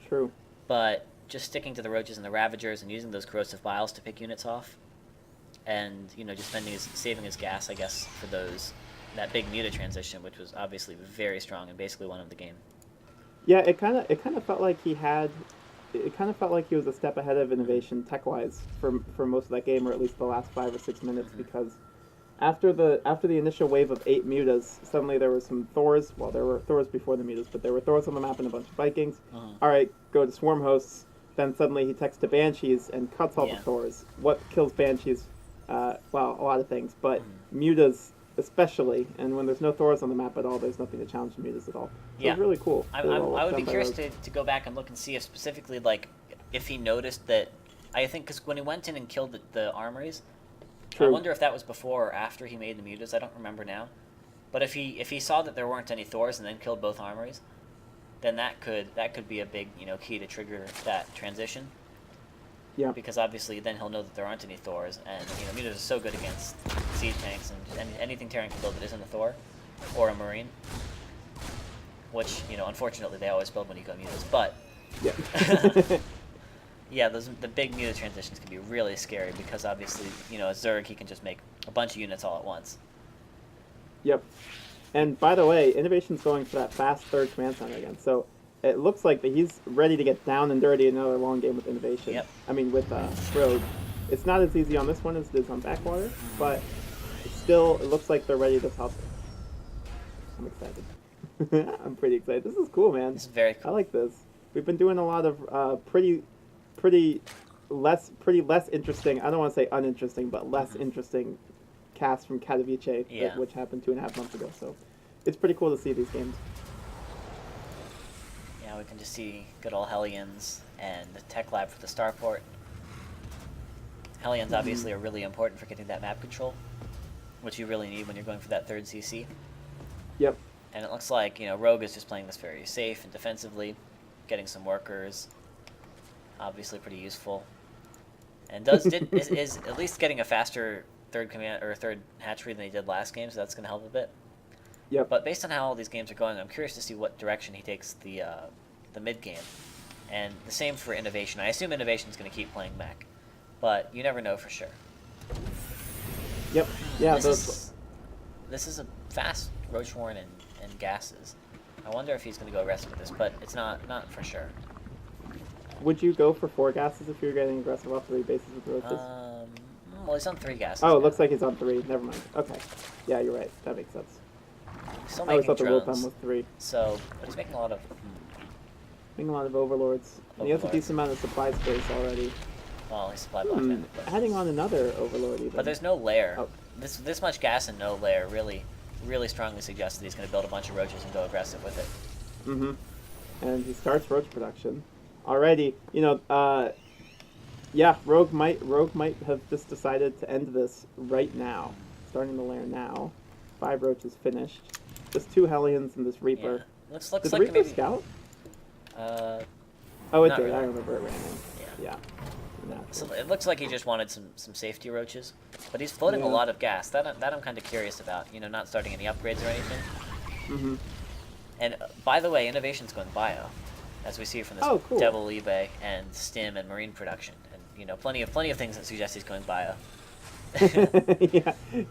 True. But just sticking to the Roaches and the Ravagers and using those corrosive biles to pick units off, and just saving his gas, I guess, for that big muta transition, which was obviously very strong and basically won him the game. Yeah, it kind of felt like he was a step ahead of INnoVation tech-wise for most of that game, or at least the last 5 or 6 minutes, because after the initial wave of 8 mutas, suddenly there were some Thors. Well, there were Thors before the mutas, but there were Thors on the map and a bunch of Vikings. All right, go to Swarm hosts. Then suddenly he techs to Banshees and cuts all the Thors. What kills Banshees? Well, a lot of things, but mutas especially. And when there's no Thors on the map at all, there's nothing to challenge the mutas at all. So it's really cool. I would be curious to go back and look and see if specifically, if he noticed that. I think because when he went in and killed the armories, I wonder if that was before or after he made the mutas. I don't remember now. But if he saw that there weren't any Thors and then killed both armories, then that could be a big key to trigger that transition. Yeah. Because obviously then he'll know that there aren't any Thors, and mutas are so good against siege tanks and just anything Terran can build that isn't a Thor or a Marine. Which unfortunately they always build when you go mutas, but yeah, the big muta transitions can be really scary because obviously as Zerg he can just make a bunch of units all at once. Yep. And by the way, INnoVation's going for that fast third command center again, so it looks like that he's ready to get down and dirty another long game with INnoVation. Yep. I mean, with Rogue. It's not as easy on this one as it is on Backwater, but still, it looks like they're ready to top it. I'm excited. I'm pretty excited. This is cool, man. This is very cool. I like this. We've been doing a lot of pretty less interesting, I don't want to say uninteresting, but less interesting casts from Katowice, which happened 2.5 months ago, so it's pretty cool to see these games. Yeah, we can just see good old Hellions and the tech lab for the starport. Hellions obviously are really important for getting that map control, which you really need when you're going for that third CC. Yep. And it looks like, Rogue is just playing this very safe and defensively, getting some workers. obviously pretty useful. And is at least getting a faster third command or third hatchery than he did last game, so that's going to help a bit. Yep. But based on how all these games are going, I'm curious to see what direction he takes the mid game. And the same for INnoVation. I assume INnoVation's going to keep playing mech, but you never know for sure. Yep. Yeah. This is a fast Roach Warren and gases. I wonder if he's going to go aggressive with this, but it's not for sure. Would you go for 4 gases if you're getting aggressive off 3 bases with roaches? Well, he's on 3 gases. Oh, now. it looks like he's on 3. Never mind. Okay. Yeah, you're right. That makes sense. He's still I always making thought the rule drones. time was 3. So, but he's making a lot of. Making a lot of overlords. And he has a Overlords. decent amount of supply space already. Well, he's supply block. Adding on another overlord even. But there's no lair. Oh. This much gas and no lair really strongly suggests that he's going to build a bunch of roaches and go aggressive with it. Mm-hmm. And he starts roach production. Already, yeah, Rogue might have just decided to end this right now. Starting the lair now. 5 roaches finished. Just 2 Hellions and this Reaper. Yeah. Looks Did like Reaper maybe. scout? Uh, Oh, it not did. really. I remember it ran in. Yeah. Yeah. So it looks like he just wanted some safety roaches, but he's floating a Yeah. lot of gas. That I'm kind of curious about. Not starting any upgrades or anything. Mm-hmm. And by the way, INnoVation's going bio, as we see from this Oh, cool. Devil eBay and Stim and Marine production, and plenty of things that suggest he's going bio.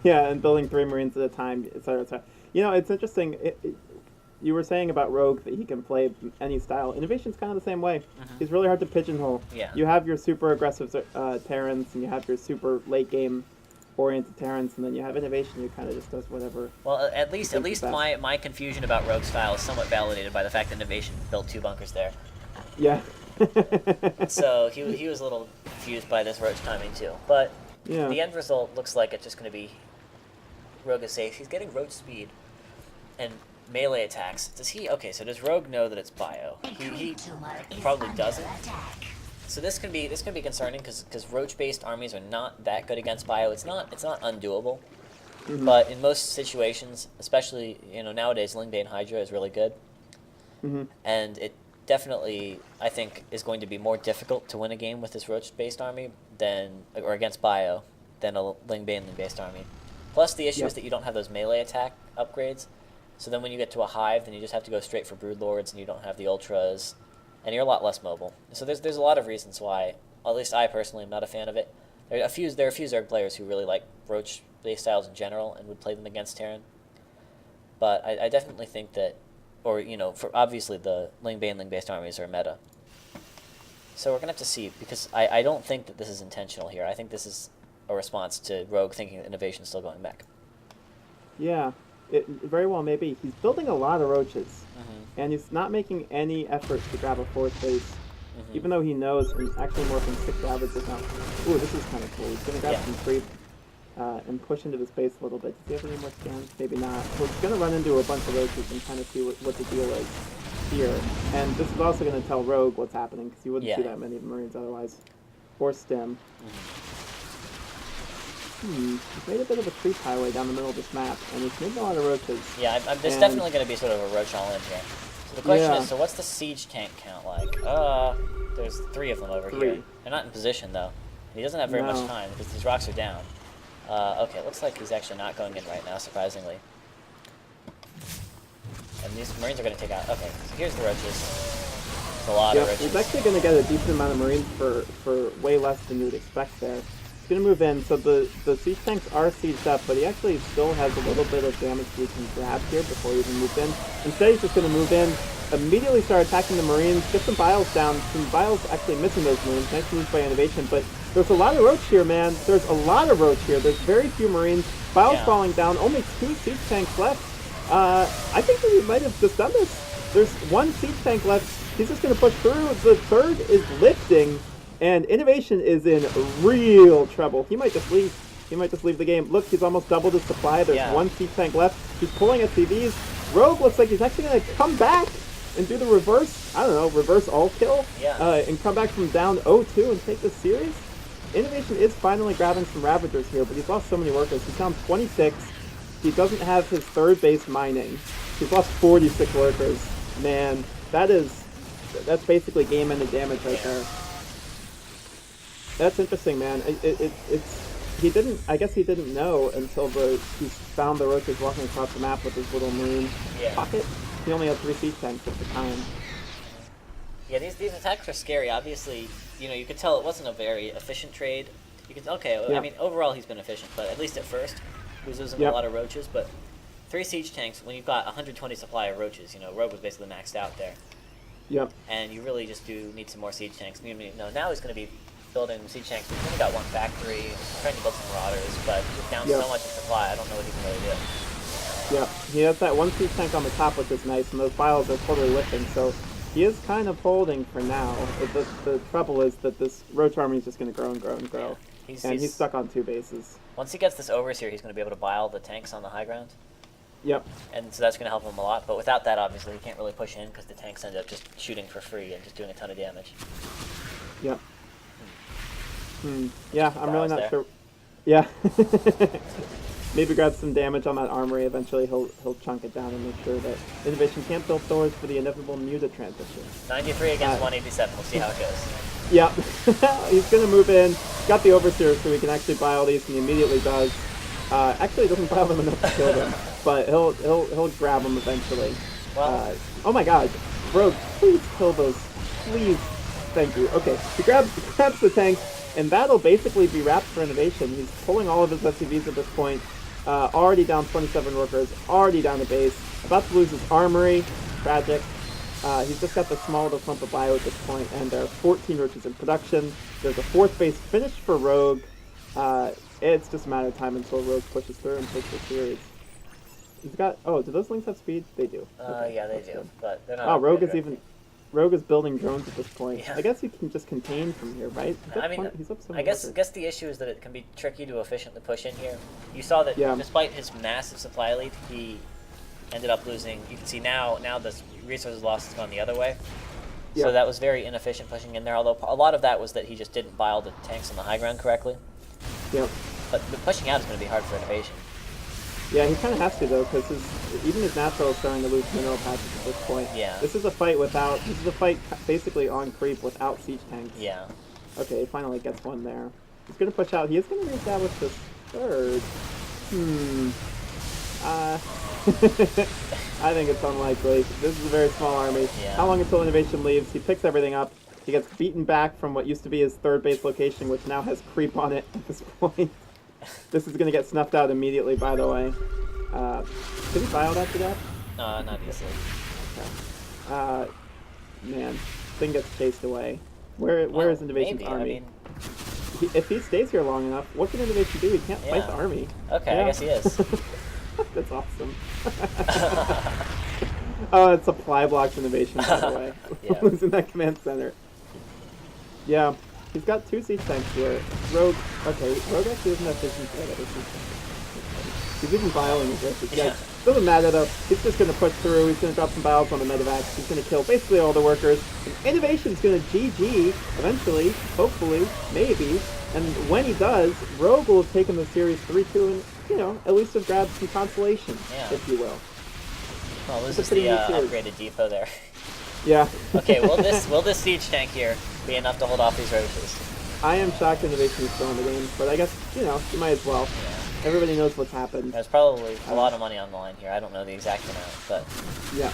yeah, and building 3 Marines at a time, etc., etc. It's interesting. You were saying about Rogue that he can play any style. INnoVation's kind of the same way. Mm-hmm. He's really hard to pigeonhole. Yeah. You have your super aggressive Terrans, and you have your super late game oriented Terrans, and then you have INnoVation who kind of just does whatever. Well, at least best. my confusion about Rogue style is somewhat validated by the fact that INnoVation built 2 bunkers there. Yeah. So he was a little confused by this roach timing too. But Yeah. the end result looks like it's just going to be Rogue is safe. He's getting roach speed and melee attacks. So does Rogue know that it's bio? He probably doesn't. So this can be concerning because roach-based armies are not that good against bio. It's not undoable. Mhm. But in most situations, especially nowadays, Lingbane Hydra is really good. Mm-hmm. And it definitely, I think, is going to be more difficult to win a game with this roach-based army or against bio than a Lingbane-based army. Plus, the issue is that you don't have those melee attack upgrades. So then when you get to a hive, then you just have to go straight for Broodlords, and you don't have the Ultras, and you're a lot less mobile. So there's a lot of reasons why, at least I personally am not a fan of it. There are a few Zerg players who really like roach-based styles in general and would play them against Terran. But I definitely think that, for obviously the Lingbane-based armies are meta. So we're going to have to see, because I don't think that this is intentional here. I think this is a response to Rogue thinking that INnoVation's still going mech. Yeah. It very well may be. He's building a lot of roaches, Mm-hmm. and he's not making any effort to grab a 4th base, Mm-hmm. even though he knows, and actually more than 6 rabbits is now. Ooh, this is kind of cool. He's going to grab Yeah. some creep and push into the space a little bit. Does he have any more scans? Maybe not. So he's going to run into a bunch of roaches and kind of see what the deal is here. And this is also going to tell Rogue what's happening, because you wouldn't see that many Marines otherwise. Or Stim. He's made a bit of a creep highway down the middle of this map, and he's made a lot of roaches. Yeah, there's definitely going to be sort of a roach all in here. So the question is, so what's the siege tank count like? There's 3 of them over here. They're not in position, though. And he doesn't have very much time, because these rocks are down. Okay, it looks like he's actually not going in right now, surprisingly. And these Marines are going to take out... Okay, so here's the roaches. There's a lot of roaches. He's actually going to get a decent amount of Marines for way less than you would expect there. He's going to move in, so the siege tanks are sieged up, but he actually still has a little bit of damage he can grab here before he even moves in. Instead, he's just going to move in, immediately start attacking the Marines, get some biles down. Some biles actually missing those Marines. Nice move by INnoVation, but there's a lot of roach here, man. There's a lot of roach here. There's very few Marines. Biles falling down. Only 2 siege tanks left. I think that he might have just done this. There's 1 siege tank left. He's just going to push through. The 3rd is lifting, and INnoVation is in real trouble. He might just leave. He might just leave the game. Look, he's almost doubled his supply. There's 1 siege tank left. He's pulling SCVs. Rogue looks like he's actually going to come back and do the reverse, reverse all kill, and come back from down 0-2 and take this series. INnoVation is finally grabbing some Ravagers here, but he's lost so many workers. He's down 26. He doesn't have his 3rd base mining. He's lost 46 workers. Man, that's basically game-ended damage right there. That's interesting, man. It's he didn't. I guess he didn't know until he found the roaches walking across the map with his little moon pocket. He only had 3 siege tanks at the time. Yeah, these attacks are scary. Obviously, you could tell it wasn't a very efficient trade. You could I mean, overall he's been efficient, but at least at first he was losing a lot of roaches. But 3 siege tanks when you've got 120 supply of roaches, Rogue was basically maxed out there. Yep. And you really just do need some more siege tanks. Now he's going to be building siege tanks. He's only got 1 factory, trying to build some marauders, but he's down so much in supply. I don't know what he can really do. Yeah, he has that 1 siege tank on the top, which is nice, and those files are totally whipping. So he is kind of holding for now. The trouble is that this roach army is just going to grow and grow and grow. Yeah. He's stuck on 2 bases. Once he gets this overseer, he's going to be able to buy all the tanks on the high ground. Yep. And so that's going to help him a lot. But without that, obviously, he can't really push in because the tanks end up just shooting for free and just doing a ton of damage. Yep. Yeah, I'm really not there. sure. Yeah. Maybe grab some damage on that armory. Eventually he'll chunk it down and make sure that INnoVation can't build doors for the inevitable Muta transition. 93 against 187. We'll see how it goes. Yeah. He's going to move in. Got the Overseer so he can actually buy all these, and he immediately does. Actually, he doesn't buy them enough to kill them, but he'll grab them eventually. Well, oh my god. Rogue, please kill those. Please. Thank you. Okay. He grabs the tank, and that'll basically be wrapped for INnoVation. He's pulling all of his SCVs at this point. Already down 27 workers, already down the base, about to lose his armory. Tragic. He's just got the small little clump of bio at this point, and there are 14 roaches in production. There's a 4th base finished for Rogue. It's just a matter of time until Rogue pushes through and takes the series. He's got... Oh, do those links have speed? They do. Okay, yeah, they do. Good. But they're not... Oh, Rogue is building drones at this point. Yeah. I guess you can just contain from here, right? He's up so I guess the issue is that it can be tricky to efficiently push in here. You saw that despite his massive supply lead, he ended up losing. You can see now the resources loss has gone the other way. So that was very inefficient pushing in there, although a lot of that was that he just didn't buy all the tanks on the high ground correctly. Yep. But pushing out is going to be hard for INnoVation. Yeah, he kind of has to, though, because even his natural is starting to lose mineral patches at this point. Yeah. This is a fight basically on creep without siege tanks. Yeah. Okay, he finally gets one there. He's going to push out. He is going to reestablish this 3rd. I think it's unlikely. This is a very small army. Yeah. How long until INnoVation leaves? He picks everything up. He gets beaten back from what used to be his 3rd base location, which now has creep on it at this point. This is going to get snuffed out immediately, by the way. Did he file that to death? Not easily. Okay. Man, thing gets chased away. Where is INnoVation's army? I mean... If he stays here long enough, what can INnoVation do? He can't fight the army. Okay, I guess he is. That's awesome. Oh, it's supply blocks INnoVation, by the way. Losing that command center. Yeah. He's got 2 siege tanks here. Rogue actually doesn't have vision for that other siege tank. He's even vialing his roaches. Yeah. Doesn't matter though. He's just going to push through. He's going to drop some vials on the medevacs. He's going to kill basically all the workers. And INnoVation's going to GG eventually, hopefully, maybe. And when he does, Rogue will have taken the series 3-2 and, at least have grabbed some consolation, if you will. Well, this is the upgraded depot there. Yeah. Okay, will this siege tank here be enough to hold off these roaches? I am shocked INnoVation is still in the game, but I guess, you might as well. Yeah. Everybody knows what's happened. There's probably a lot of money on the line here. I don't know the exact amount, but... Yeah.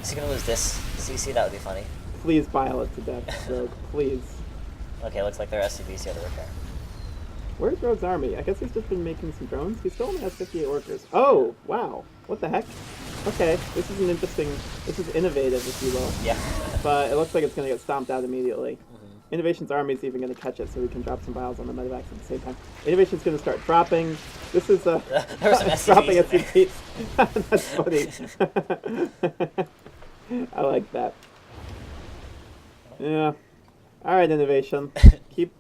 Is he going to lose this CC? That would be funny. Please bile it to death, Rogue. Please. Okay, looks like their SCV's here to repair. Where's Rogue's army? I guess he's just been making some drones. He still only has 58 workers. Oh, wow. What the heck? Okay, this is innovative, if you will. Yeah. But it looks like it's going to get stomped out immediately. INnoVation's army is even going to catch it, so we can drop some vials on the medevacs at the same time. INnoVation's going to start dropping. This is there were some SCVs dropping SCVs. That's funny. I like that. Yeah. All right, INnoVation. Keep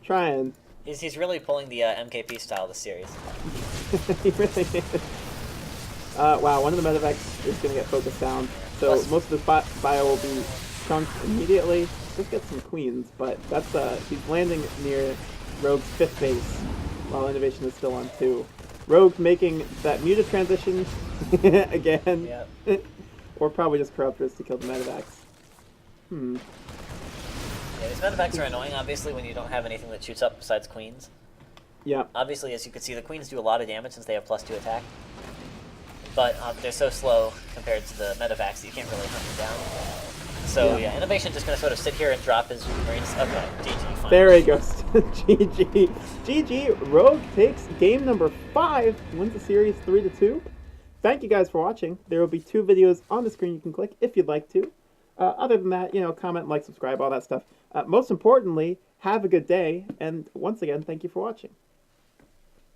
trying. He's really pulling the MKP style this series. He really is. Wow, one of the medevacs is going to get focused down, so most of his bio will be chunked immediately. Just get some queens, but that's he's landing near Rogue's 5th base, while INnoVation is still on 2. Rogue making that Muta transition again, or probably just Corruptors to kill the medevacs. Yeah, these medevacs are annoying, obviously, when you don't have anything that shoots up besides queens. Yeah. Obviously, as you can see, the queens do a lot of damage since they have +2 attack. But they're so slow compared to the medevacs that you can't really hunt them down. So yeah, INnoVation just gonna sort of sit here and drop his marines. Okay, GG. Fine. There he goes. GG. GG. Rogue takes game number 5, wins the series 3-2. Thank you guys for watching. There will be 2 videos on the screen you can click if you'd like to. Other than that, comment, like, subscribe, all that stuff. Most importantly, have a good day. And once again, thank you for watching.